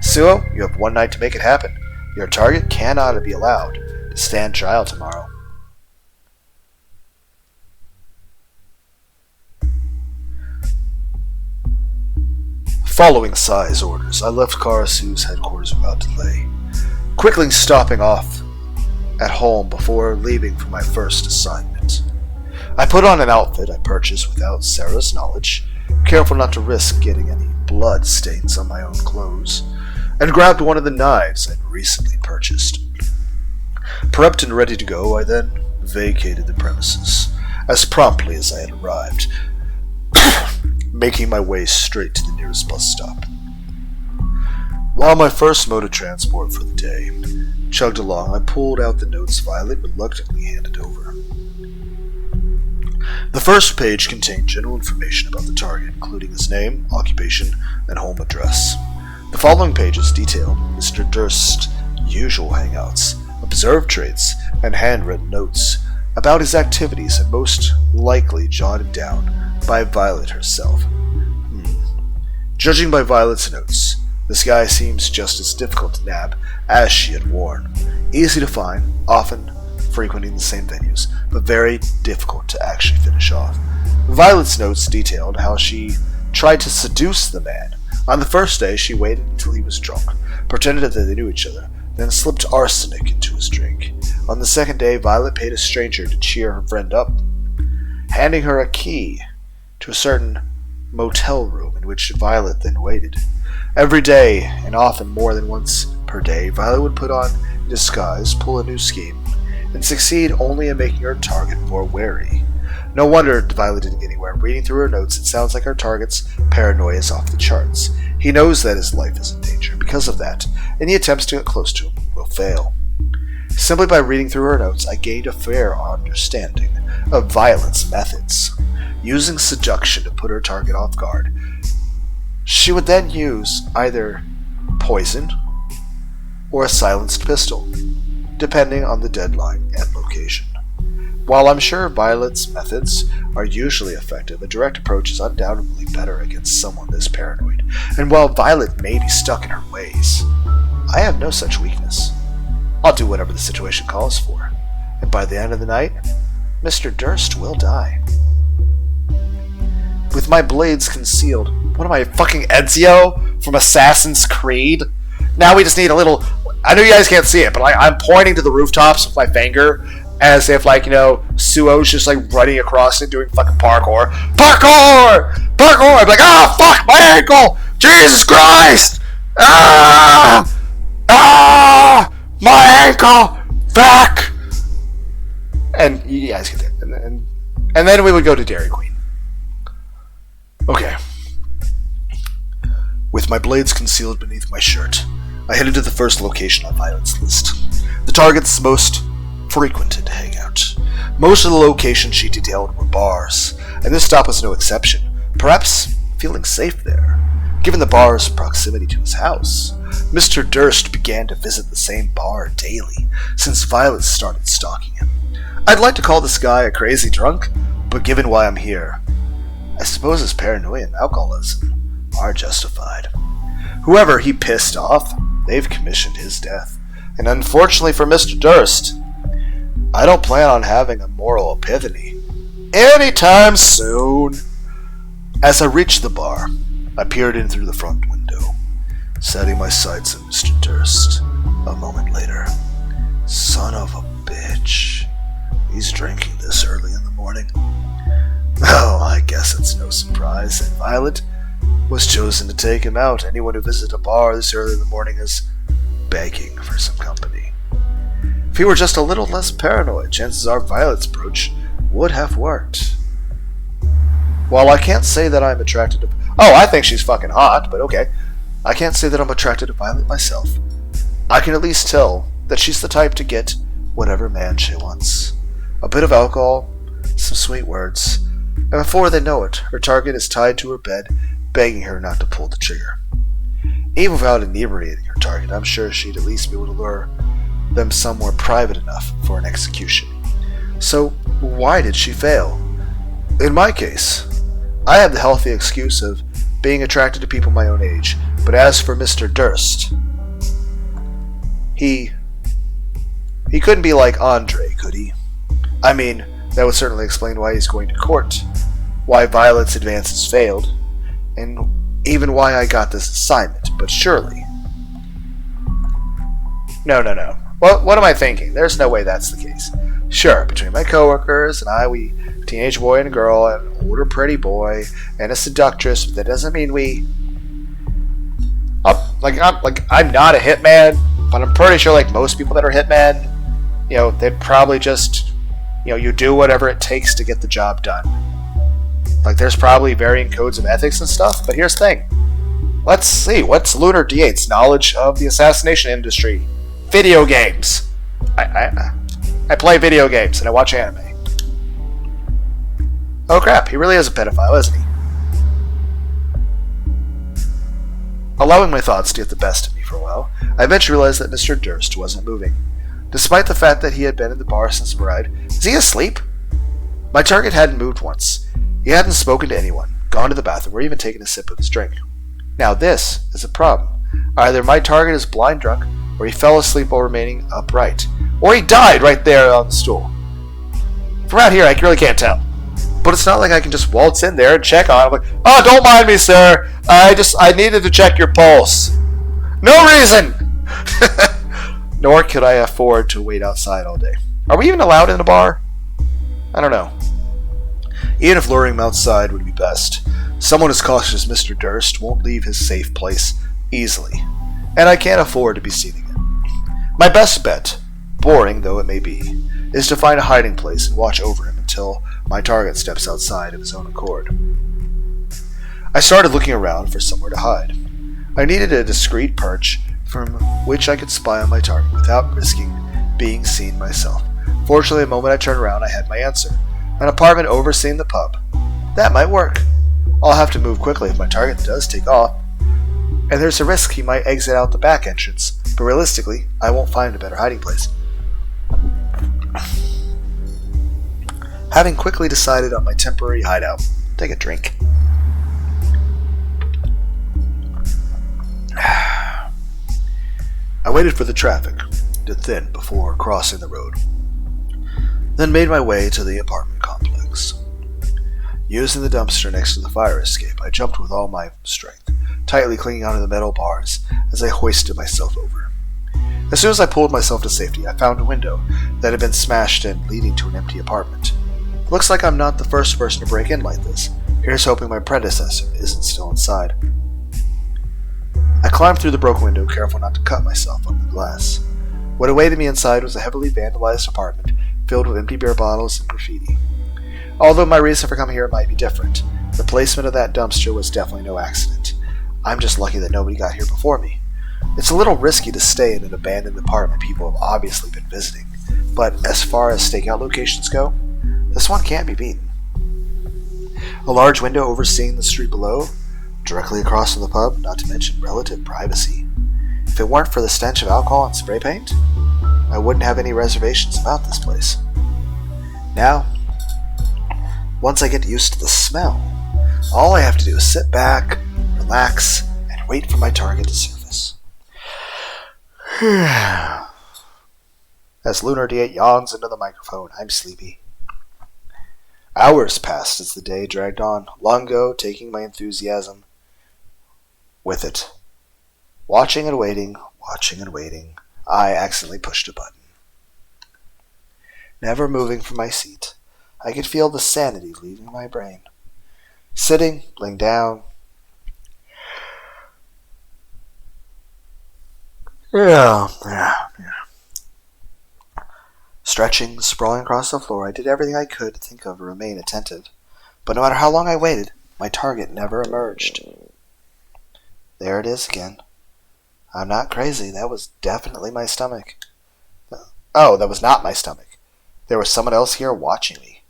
Suo, you have 1 night to make it happen. Your target cannot be allowed to stand trial tomorrow. Following Sai's orders, I left Karasu's headquarters without delay, quickly stopping off at home before leaving for my first assignment. I put on an outfit I purchased without Sarah's knowledge, careful not to risk getting any blood stains on my own clothes, and grabbed one of the knives I'd recently purchased. Prepped and ready to go, I then vacated the premises as promptly as I had arrived, making my way straight to the nearest bus stop. While my first mode of transport for the day chugged along, I pulled out the notes Violet reluctantly handed over. The first page contained general information about the target, including his name, occupation, and home address. The following pages detailed Mr. Durst's usual hangouts, observed traits, and handwritten notes about his activities, and most likely jotted down by Violet herself. Judging by Violet's notes, this guy seems just as difficult to nab as she had warned. Easy to find, often frequenting the same venues, but very difficult to actually finish off. Violet's notes detailed how she tried to seduce the man. On the first day, she waited until he was drunk, pretended that they knew each other, then slipped arsenic into his drink. On the second day, Violet paid a stranger to cheer her friend up, handing her a key to a certain motel room in which Violet then waited. Every day, and often more than once per day, Violet would put on a disguise, pull a new scheme, and succeed only in making her target more wary. No wonder Violet didn't get anywhere. Reading through her notes, it sounds like her target's paranoia is off the charts. He knows that his life is in danger. Because of that, any attempts to get close to him will fail. Simply by reading through her notes, I gained a fair understanding of Violet's methods. Using seduction to put her target off guard, she would then use either poison or a silenced pistol, depending on the deadline and location. While I'm sure Violet's methods are usually effective, a direct approach is undoubtedly better against someone this paranoid. And while Violet may be stuck in her ways, I have no such weakness. I'll do whatever the situation calls for, and by the end of the night, Mr. Durst will die. With my blades concealed. What am I, fucking Ezio from Assassin's Creed? Now we just need a little... I know you guys can't see it, but I'm pointing to the rooftops with my finger as if, like, you know, Suo's just, like, running across it doing fucking parkour. Parkour! Parkour! I'm like, ah, fuck, my ankle! Jesus Christ! Ah! Ah! My ankle! Back! And you guys get it. And then we would go to Dairy Queen. Okay. With my blades concealed beneath my shirt, I headed to the first location on Violet's list. The target's most frequented hangout. Most of the locations she detailed were bars, and this stop was no exception, perhaps feeling safe there. Given the bar's proximity to his house, Mr. Durst began to visit the same bar daily since Violet started stalking him. I'd like to call this guy a crazy drunk, but given why I'm here, I suppose his paranoia and alcoholism are justified. Whoever he pissed off, they've commissioned his death. And unfortunately for Mr. Durst, I don't plan on having a moral epiphany anytime soon. As I reached the bar, I peered in through the front window, setting my sights on Mr. Durst. A moment later, son of a bitch, he's drinking this early in the morning. Oh, I guess it's no surprise that Violet was chosen to take him out. Anyone who visits a bar this early in the morning is begging for some company. If he were just a little less paranoid, chances are Violet's approach would have worked. While I can't say that I'm attracted to... Oh, I think she's fucking hot, but okay. I can't say that I'm attracted to Violet myself. I can at least tell that she's the type to get whatever man she wants. A bit of alcohol, some sweet words, and before they know it, her target is tied to her bed, begging her not to pull the trigger. Even without inebriating her target, I'm sure she'd at least be able to lure them somewhere private enough for an execution. So, why did she fail? In my case, I have the healthy excuse of being attracted to people my own age, but as for Mr. Durst, he couldn't be like Andre, could he? I mean, that would certainly explain why he's going to court, why Violet's advances failed, and even why I got this assignment, but surely... No. What am I thinking? There's no way that's the case. Sure, between my coworkers and I, we a teenage boy and a girl, and an older pretty boy, and a seductress, but that doesn't mean we... I'm not a hitman, but I'm pretty sure like most people that are hitmen, they'd probably just, you do whatever it takes to get the job done. Like, there's probably varying codes of ethics and stuff, but here's the thing. Let's see, what's Lunar D8's knowledge of the assassination industry? Video games. I play video games, and I watch anime. Oh crap, he really is a pedophile, isn't he? Allowing my thoughts to get the best of me for a while, I eventually realized that Mr. Durst wasn't moving. Despite the fact that he had been in the bar since the ride, is he asleep? My target hadn't moved once. He hadn't spoken to anyone, gone to the bathroom, or even taken a sip of his drink. Now this is a problem. Either my target is blind drunk, or he fell asleep while remaining upright, or he died right there on the stool. From out here, I really can't tell. But it's not like I can just waltz in there and check on him. Like, oh, don't mind me, sir. I needed to check your pulse. No reason! Nor could I afford to wait outside all day. Are we even allowed in a bar? I don't know. Even if luring him outside would be best, someone as cautious as Mr. Durst won't leave his safe place easily, and I can't afford to be seen again. My best bet, boring though it may be, is to find a hiding place and watch over him until my target steps outside of his own accord. I started looking around for somewhere to hide. I needed a discreet perch from which I could spy on my target without risking being seen myself. Fortunately, the moment I turned around, I had my answer. An apartment overseeing the pub. That might work. I'll have to move quickly if my target does take off. And there's a risk he might exit out the back entrance, but realistically, I won't find a better hiding place. Having quickly decided on my temporary hideout, take a drink. I waited for the traffic to thin before crossing the road, then made my way to the apartment complex. Using the dumpster next to the fire escape, I jumped with all my strength, tightly clinging onto the metal bars as I hoisted myself over. As soon as I pulled myself to safety, I found a window that had been smashed in, leading to an empty apartment. It looks like I'm not the first person to break in like this. Here's hoping my predecessor isn't still inside. I climbed through the broken window, careful not to cut myself on the glass. What awaited me inside was a heavily vandalized apartment filled with empty beer bottles and graffiti. Although my reason for coming here might be different, the placement of that dumpster was definitely no accident. I'm just lucky that nobody got here before me. It's a little risky to stay in an abandoned apartment people have obviously been visiting, but as far as stakeout locations go, this one can't be beaten. A large window overseeing the street below, directly across from the pub, not to mention relative privacy. If it weren't for the stench of alcohol and spray paint, I wouldn't have any reservations about this place. Now, once I get used to the smell, all I have to do is sit back, relax, and wait for my target to surface. As Lunar D8 yawns into the microphone, I'm sleepy. Hours passed as the day dragged on, long ago taking my enthusiasm with it. Watching and waiting, I accidentally pushed a button. Never moving from my seat, I could feel the sanity leaving my brain. Sitting, laying down. Stretching, sprawling across the floor, I did everything I could to think of and remain attentive. But no matter how long I waited, my target never emerged. There it is again. I'm not crazy. That was definitely my stomach. Oh, that was not my stomach. There was someone else here watching me.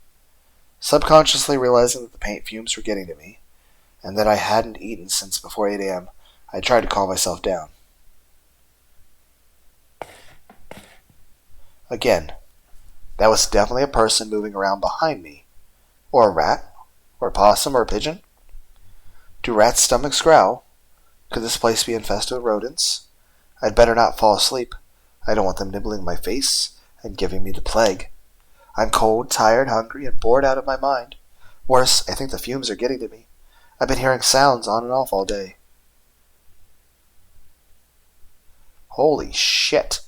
Subconsciously realizing that the paint fumes were getting to me, and that I hadn't eaten since before 8 a.m., I tried to calm myself down. Again, that was definitely a person moving around behind me. Or a rat, or a possum, or a pigeon. Do rats' stomachs growl? Could this place be infested with rodents? I'd better not fall asleep. I don't want them nibbling my face and giving me the plague. I'm cold, tired, hungry, and bored out of my mind. Worse, I think the fumes are getting to me. I've been hearing sounds on and off all day. Holy shit.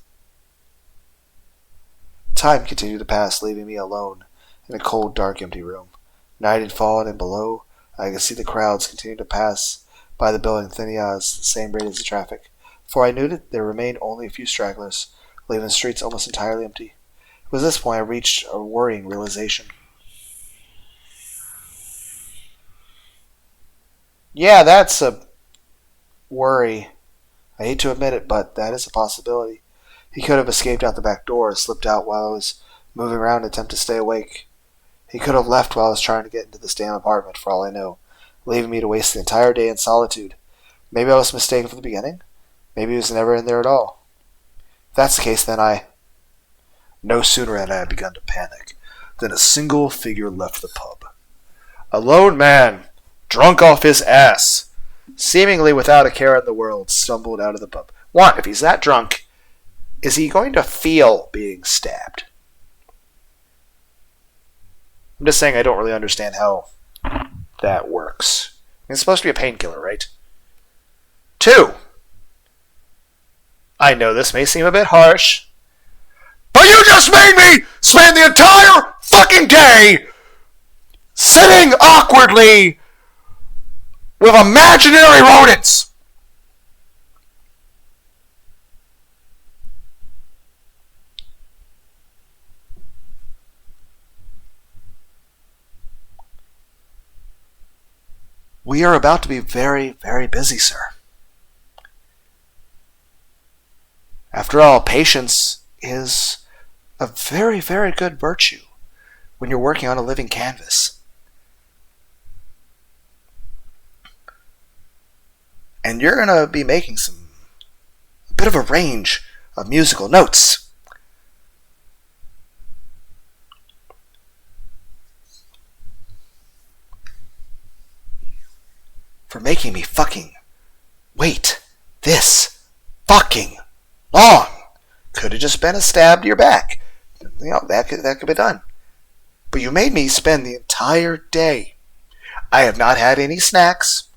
Time continued to pass, leaving me alone in a cold, dark, empty room. Night had fallen, and below, I could see the crowds continue to pass by the building at the same rate as the traffic, for I knew that there remained only a few stragglers, leaving the streets almost entirely empty. It was at this point I reached a worrying realization. Yeah, that's a worry. I hate to admit it, but that is a possibility. He could have escaped out the back door, slipped out while I was moving around to attempt to stay awake. He could have left while I was trying to get into this damn apartment, for all I know, leaving me to waste the entire day in solitude. Maybe I was mistaken from the beginning. Maybe he was never in there at all. If that's the case, then No sooner had I begun to panic than a single figure left the pub. A lone man, drunk off his ass, seemingly without a care in the world, stumbled out of the pub. One, if he's that drunk, is he going to feel being stabbed? I'm just saying I don't really understand how that works. It's supposed to be a painkiller, right? 2, I know this may seem a bit harsh, but you just made me spend the entire fucking day sitting awkwardly with imaginary rodents. We are about to be very, very busy, sir. After all, patience is a very, very good virtue when you're working on a living canvas. And you're going to be making a bit of a range of musical notes. For making me fucking wait this fucking long. Could have just been a stab to your back. That could be done. But you made me spend the entire day. I have not had any snacks.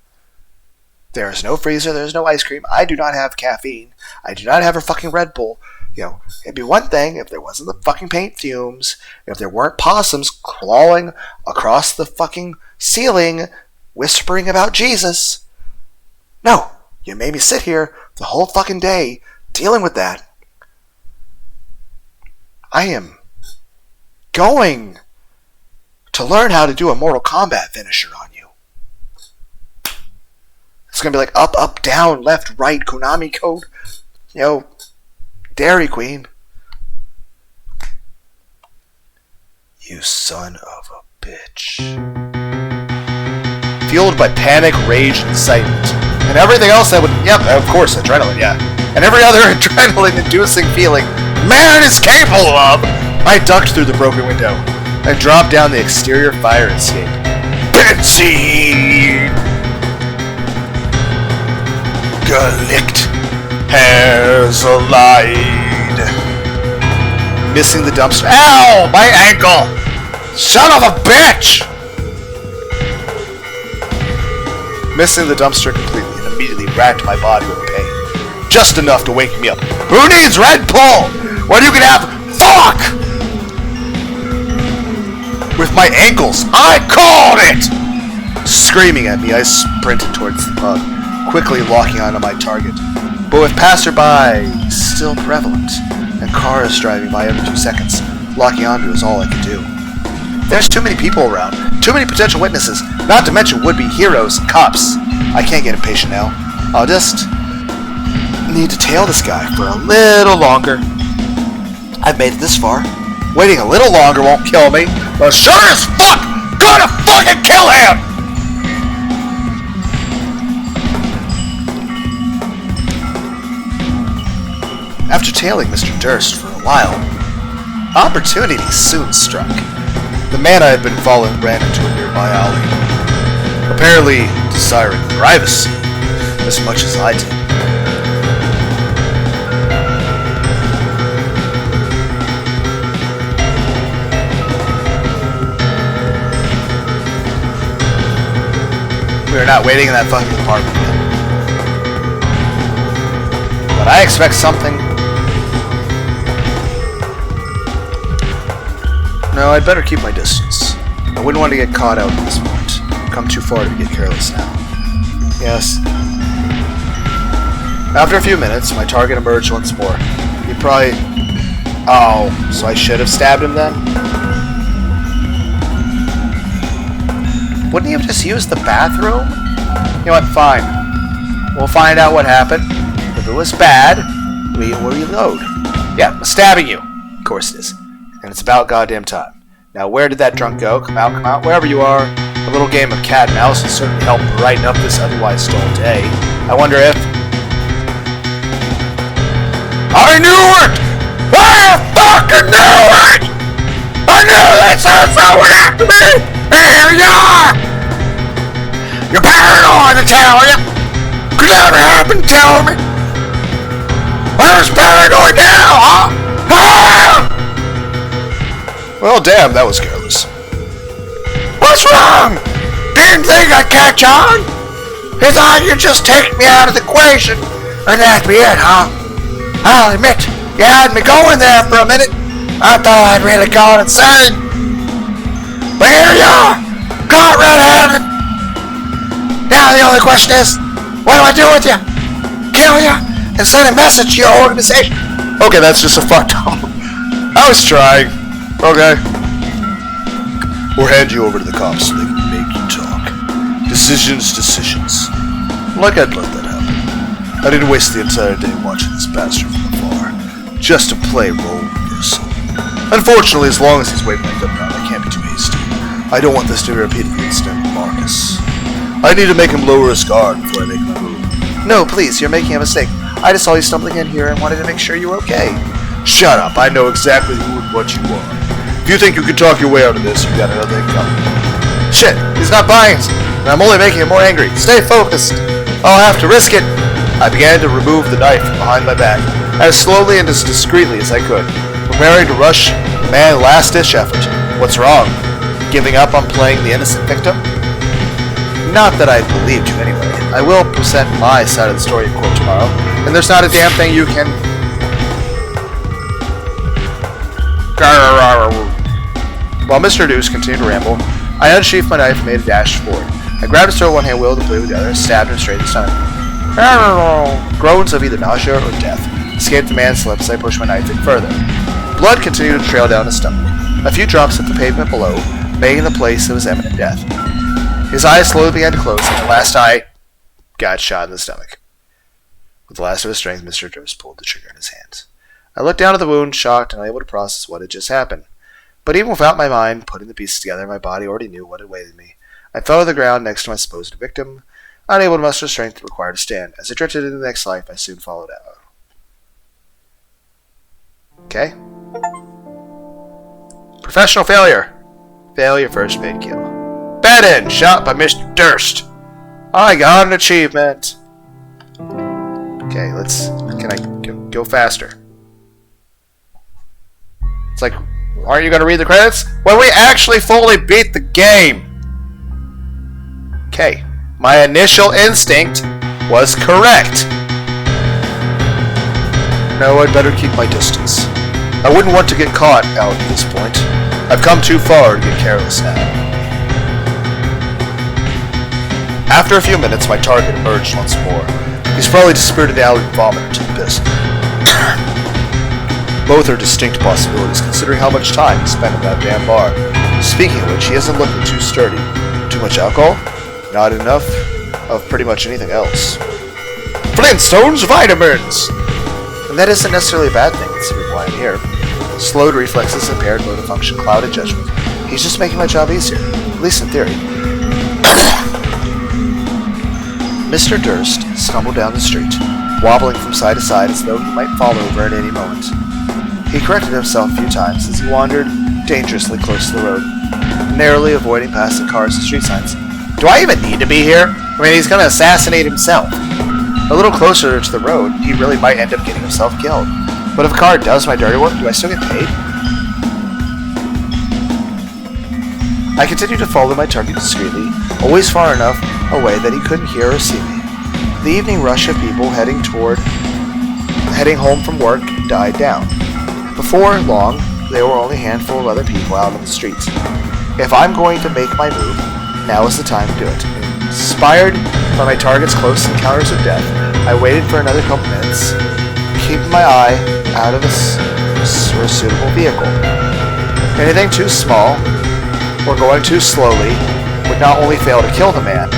There is no freezer. There is no ice cream. I do not have caffeine. I do not have a fucking Red Bull. It'd be one thing if there wasn't the fucking paint fumes, if there weren't possums crawling across the fucking ceiling, whispering about Jesus. No, you made me sit here the whole fucking day dealing with that. I am going to learn how to do a Mortal Kombat finisher on you. It's going to be like up, up, down, left, right, Konami code. Dairy Queen. You son of a bitch. Fueled by panic, rage, and excitement. And everything else that would... Yep, of course, adrenaline, yeah. And every other adrenaline-inducing feeling man is capable of, I ducked through the broken window and dropped down the exterior fire escape. Benzene! Glict. Herzeleid. Missing the dumpster. Ow! My ankle! Son of a bitch! Missing the dumpster completely and immediately racked my body with pain. Just enough to wake me up. Who needs Red Bull when you can have fuck? With my ankles, I called it! Screaming at me, I sprinted towards the pub, quickly locking onto my target. But with passerby still prevalent, and cars driving by every 2 seconds, locking onto is all I could do. There's too many people around, too many potential witnesses, not to mention would-be heroes and cops. I can't get impatient now. I'll just need to tail this guy for a little longer. I've made it this far. Waiting a little longer won't kill me, but sure as fuck gonna fucking kill him! After tailing Mr. Durst for a while, opportunity soon struck. The man I had been following ran into a nearby alley, apparently desiring privacy as much as I did. We are not waiting in that fucking apartment yet. But I expect something. No, I'd better keep my distance. I wouldn't want to get caught out at this point. I've come too far to get careless now. Yes. After a few minutes, my target emerged once more. He probably... Oh, so I should have stabbed him then? Wouldn't he have just used the bathroom? You know what, fine. We'll find out what happened. If it was bad, we will reload. Yeah, I'm stabbing you. Of course it is. And it's about goddamn time. Now where did that drunk go? Come out, wherever you are. A little game of cat and mouse will certainly help brighten up this otherwise dull day. I wonder if... I knew it! I fucking knew it! I knew that someone after me! Here you are! You're paranoid, I tell you! Could never happen, tell me! Where's paranoid now, huh? Ah! Well, damn, that was careless. What's wrong? Didn't think I'd catch on? You thought you'd just take me out of the equation, and that'd be it, huh? I'll admit, you had me going there for a minute. I thought I'd really gone insane. But here you are, caught red-handed. Now the only question is, what do I do with you? Kill you and send a message to your organization? Okay, that's just a fucked up. I was trying. Okay. Or hand you over to the cops so they can make you talk. Decisions. Like I'd let that happen. I didn't waste the entire day watching this bastard from afar, just to play role reversal. Unfortunately, as long as he's waving my gun around, I can't be too hasty. I don't want this to be repeated the incident with Marcus. I need to make him lower his guard before I make my move. No, please, you're making a mistake. I just saw you stumbling in here and wanted to make sure you were okay. Shut up, I know exactly who and what you are. If you think you can talk your way out of this, you got another thing coming. Shit, he's not buying it, and I'm only making him more angry. Stay focused. I'll have to risk it. I began to remove the knife from behind my back, as slowly and as discreetly as I could, preparing to rush the man's last-ditch effort. What's wrong? Giving up on playing the innocent victim? Not that I believed you anyway. I will present my side of the story in court tomorrow, and there's not a damn thing you can... While Mr. Deuce continued to ramble, I unsheathed my knife and made a dash forward. I grabbed his throat with one hand, wielded the blade with the other, and stabbed him straight in the stomach. Groans of either nausea or death escaped the man's lips as I pushed my knife in further. Blood continued to trail down his stomach. A few drops hit the pavement below, making the place of his imminent death. His eyes slowly began to close, and at last I got shot in the stomach. With the last of his strength, Mr. Durst pulled the trigger in his hands. I looked down at the wound, shocked and unable to process what had just happened. But even without my mind putting the pieces together, my body already knew what had awaited me. I fell to the ground next to my supposed victim, unable to muster the strength required to stand. As I drifted into the next life, I soon followed out. Okay. Professional failure. Failure first made kill. Bad end, shot by Mr. Durst. I got an achievement. Okay, can I go faster? It's like, aren't you going to read the credits? When we actually fully beat the game. Okay, my initial instinct was correct. No, I'd better keep my distance. I wouldn't want to get caught out at this point. I've come too far to get careless now. After a few minutes, my target emerged once more. He's probably dispirited alley vomit to the piss. Both are distinct possibilities, considering how much time he spent in that damn bar. Speaking of which, he isn't looking too sturdy. Too much alcohol? Not enough of pretty much anything else. Flintstones vitamins! And that isn't necessarily a bad thing, considering why I'm here. Slowed reflexes, impaired motor function, clouded judgment. He's just making my job easier, at least in theory. Mr. Durst stumbled down the street, wobbling from side to side as though he might fall over at any moment. He corrected himself a few times as he wandered dangerously close to the road, narrowly avoiding passing cars and street signs. Do I even need to be here? I mean, he's going to assassinate himself. A little closer to the road, he really might end up getting himself killed. But if a car does my dirty work, do I still get paid? I continued to follow my target discreetly, always far enough away that he couldn't hear or see me. The evening rush of people heading home from work died down. Before long, there were only a handful of other people out on the streets. If I'm going to make my move, now is the time to do it. Inspired by my target's close encounters with death, I waited for another couple minutes, keeping my eye out of a suitable vehicle. Anything too small or going too slowly would not only fail to kill the man,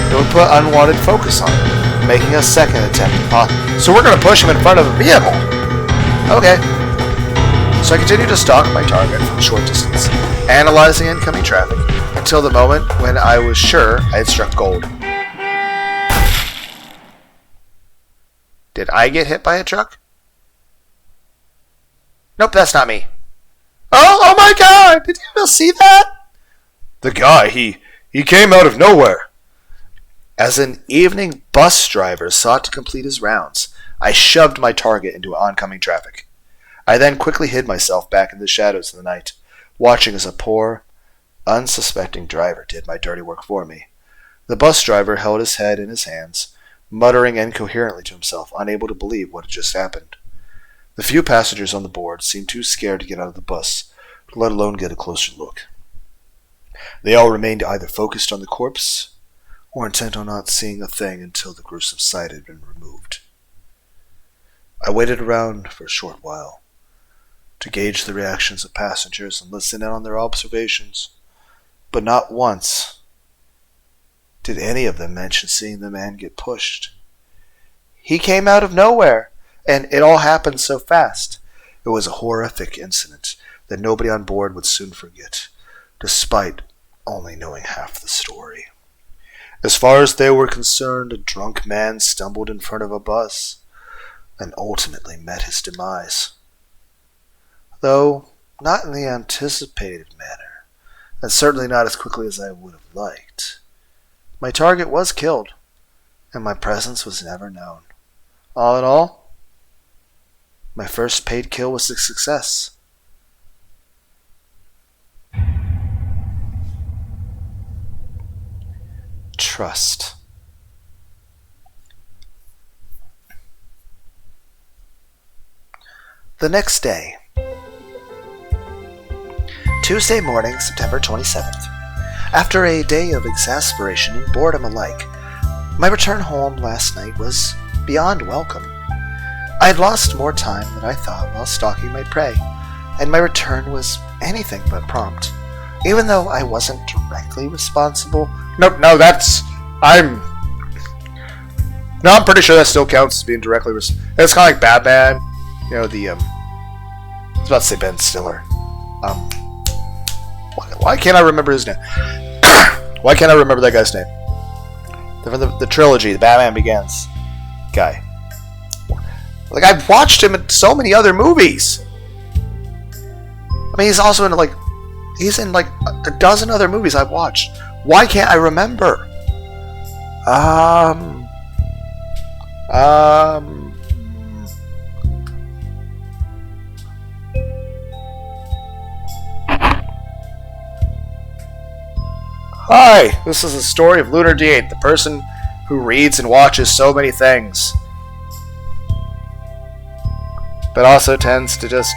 it would put unwanted focus on him, making a second attempt impossible. So we're going to push him in front of a vehicle! Okay. So I continued to stalk my target from a short distance, analyzing incoming traffic, until the moment when I was sure I had struck gold. Did I get hit by a truck? Nope, that's not me. Oh my god! Did you see that? The guy, he came out of nowhere. As an evening bus driver sought to complete his rounds, I shoved my target into oncoming traffic. I then quickly hid myself back in the shadows of the night, watching as a poor, unsuspecting driver did my dirty work for me. The bus driver held his head in his hands, muttering incoherently to himself, unable to believe what had just happened. The few passengers on the board seemed too scared to get out of the bus, let alone get a closer look. They all remained either focused on the corpse or intent on not seeing a thing until the gruesome sight had been removed. I waited around for a short while to gauge the reactions of passengers and listen in on their observations, but not once did any of them mention seeing the man get pushed. He came out of nowhere, and it all happened so fast. It was a horrific incident that nobody on board would soon forget, despite only knowing half the story. As far as they were concerned, a drunk man stumbled in front of a bus and ultimately met his demise. Though not in the anticipated manner, and certainly not as quickly as I would have liked. My target was killed, and my presence was never known. All in all, my first paid kill was a success. Trust. The next day, Tuesday morning, September 27th. After a day of exasperation and boredom alike, my return home last night was beyond welcome. I had lost more time than I thought while stalking my prey, and my return was anything but prompt. Even though I wasn't directly responsible. I'm pretty sure that still counts as being directly responsible. It's kind of like Batman. You know, I was about to say Ben Stiller. Why can't I remember his name? Why can't I remember that guy's name? The trilogy, the Batman Begins guy. Like, I've watched him in so many other movies. I mean, he's also in he's in a dozen other movies I've watched. Why can't I remember? Hi, this is the story of Lunar D8, the person who reads and watches so many things, but also tends to just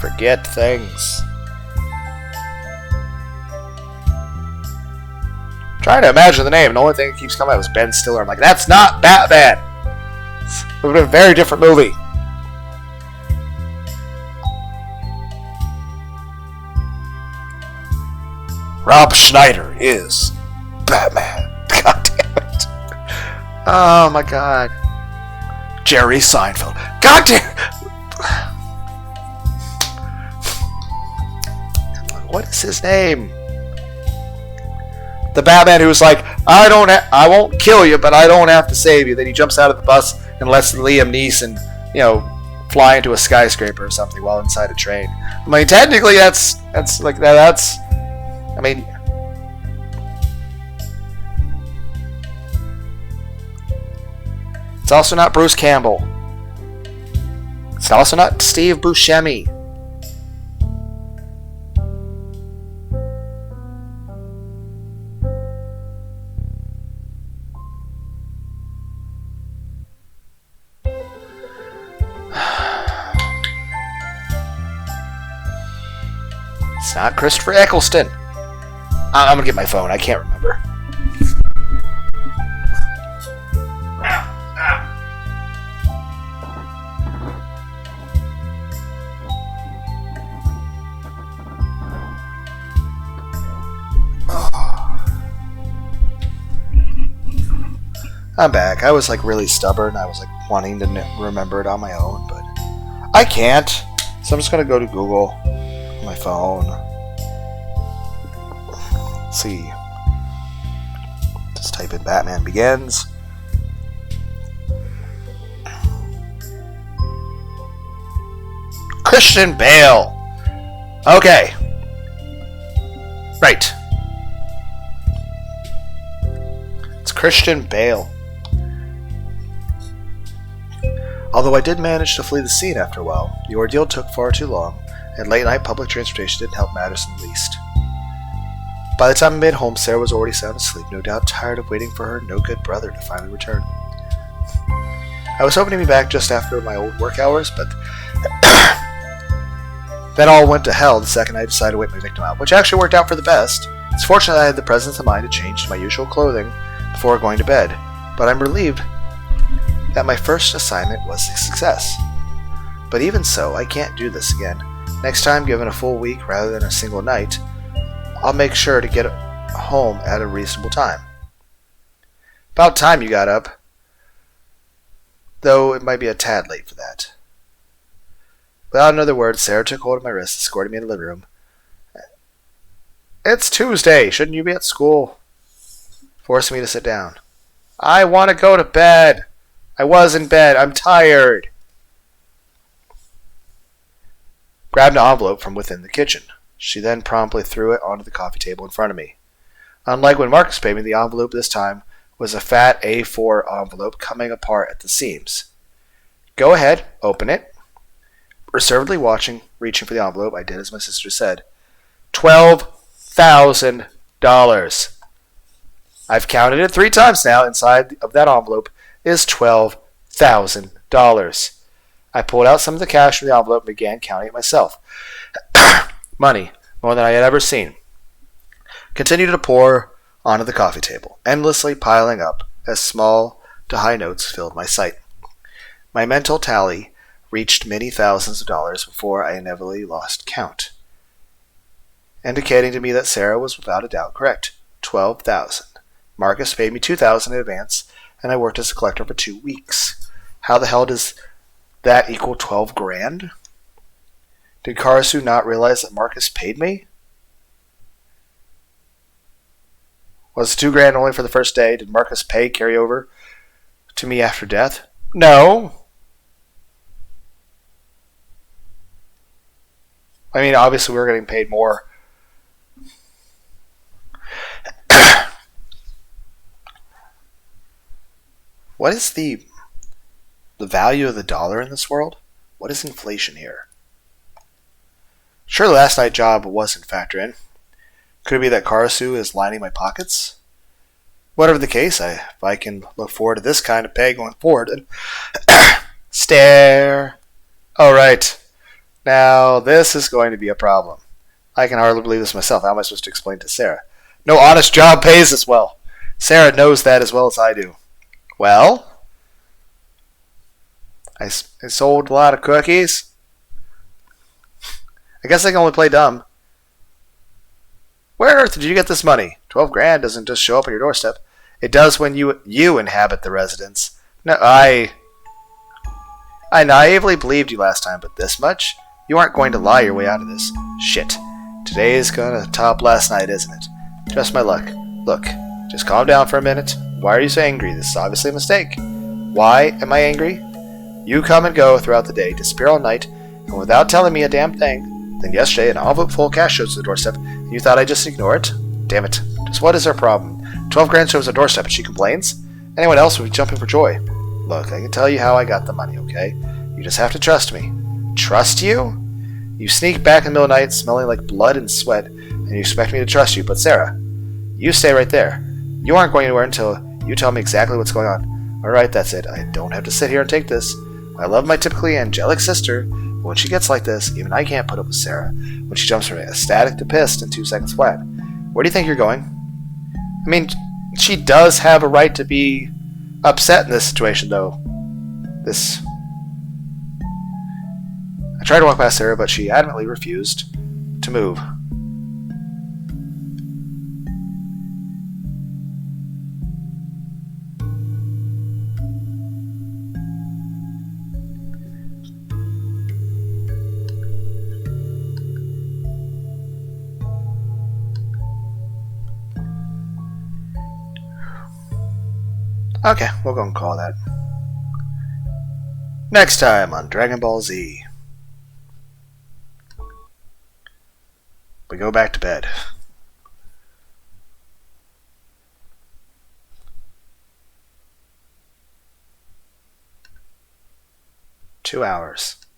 forget things. Trying to imagine the name, and the only thing that keeps coming out was Ben Stiller. I'm like, that's not Batman! It would have been a very different movie. Rob Schneider is Batman. God damn it. Oh my god. Jerry Seinfeld. God damn. What is his name? The Batman who's like, I won't kill you, but I don't have to save you. Then he jumps out of the bus and lets Liam Neeson, fly into a skyscraper or something while inside a train. I mean, technically, that's like that's. I mean, it's also not Bruce Campbell. It's also not Steve Buscemi. It's not Christopher Eccleston. I'm gonna get my phone. I can't remember. I'm back. I was like really stubborn. I was like wanting to remember it on my own, but I can't. So I'm just gonna go to Google on my phone. Let's see. Just type in Batman Begins. Christian Bale. Okay. Right. It's Christian Bale. Although I did manage to flee the scene after a while, the ordeal took far too long, and late-night public transportation didn't help matters in the least. By the time I made home, Sarah was already sound asleep, no doubt tired of waiting for her no-good brother to finally return. I was hoping to be back just after my old work hours, but then all went to hell the second I decided to wait my victim out, which actually worked out for the best. It's fortunate I had the presence of mind to change to my usual clothing before going to bed, but I'm relieved that my first assignment was a success. But even so, I can't do this again. Next time, given a full week rather than a single night, I'll make sure to get home at a reasonable time. About time you got up, though it might be a tad late for that. Without another word, Sarah took hold of my wrist, escorting me in the living room. It's Tuesday. Shouldn't you be at school? Forcing me to sit down. I want to go to bed. I was in bed. I'm tired. Grabbed an envelope from within the kitchen. She then promptly threw it onto the coffee table in front of me. Unlike when Marcus paid me, the envelope this time was a fat A4 envelope coming apart at the seams. Go ahead, open it. Reservedly reaching for the envelope, I did as my sister said. $12,000. I've counted it 3 times now. Inside of that envelope is $12,000. I pulled out some of the cash from the envelope and began counting it myself. Money, more than I had ever seen, continued to pour onto the coffee table, endlessly piling up as small to high notes filled my sight. My mental tally reached many thousands of dollars before I inevitably lost count, indicating to me that Sarah was without a doubt correct. $12,000. Marcus paid me $2,000 in advance, and I worked as a collector for 2 weeks. How the hell does that equal 12 grand? Did Karasu not realize that Marcus paid me? Was $2 grand only for the first day? Did Marcus' pay carry over to me after death? No. I mean, obviously we were getting paid more. What is the value of the dollar in this world? What is inflation here? Surely last night's job wasn't factored in. Could it be that Karasu is lining my pockets? Whatever the case, if I can look forward to this kind of pay going forward, then stare. All right. Now, this is going to be a problem. I can hardly believe this myself. How am I supposed to explain to Sarah? No honest job pays as well. Sarah knows that as well as I do. Well, I sold a lot of cookies. I guess I can only play dumb. Where on earth did you get this money? 12 grand doesn't just show up on your doorstep. It does when you inhabit the residence. No, I naively believed you last time, but this much? You aren't going to lie your way out of this. Shit. Today's gonna top last night, isn't it? Just my luck. Look, just calm down for a minute. Why are you so angry? This is obviously a mistake. Why am I angry? You come and go throughout the day, disappear all night, and without telling me a damn thing. Then yesterday, an envelope full of cash shows at the doorstep, and you thought I'd just ignore it? Damn it. Just what is her problem? 12 grand shows at the doorstep, and she complains? Anyone else would be jumping for joy. Look, I can tell you how I got the money, okay? You just have to trust me. Trust you? You sneak back in the middle of the night, smelling like blood and sweat, and you expect me to trust you. But Sarah, you stay right there. You aren't going anywhere until you tell me exactly what's going on. Alright, that's it. I don't have to sit here and take this. I love my typically angelic sister, but when she gets like this, even I can't put up with Sarah. When she jumps from ecstatic to pissed in 2 seconds flat. Where do you think you're going? I mean, she does have a right to be upset in this situation, though. I tried to walk past Sarah, but she adamantly refused to move. Okay, we'll go and call that. Next time on Dragon Ball Z. We go back to bed. 2 hours.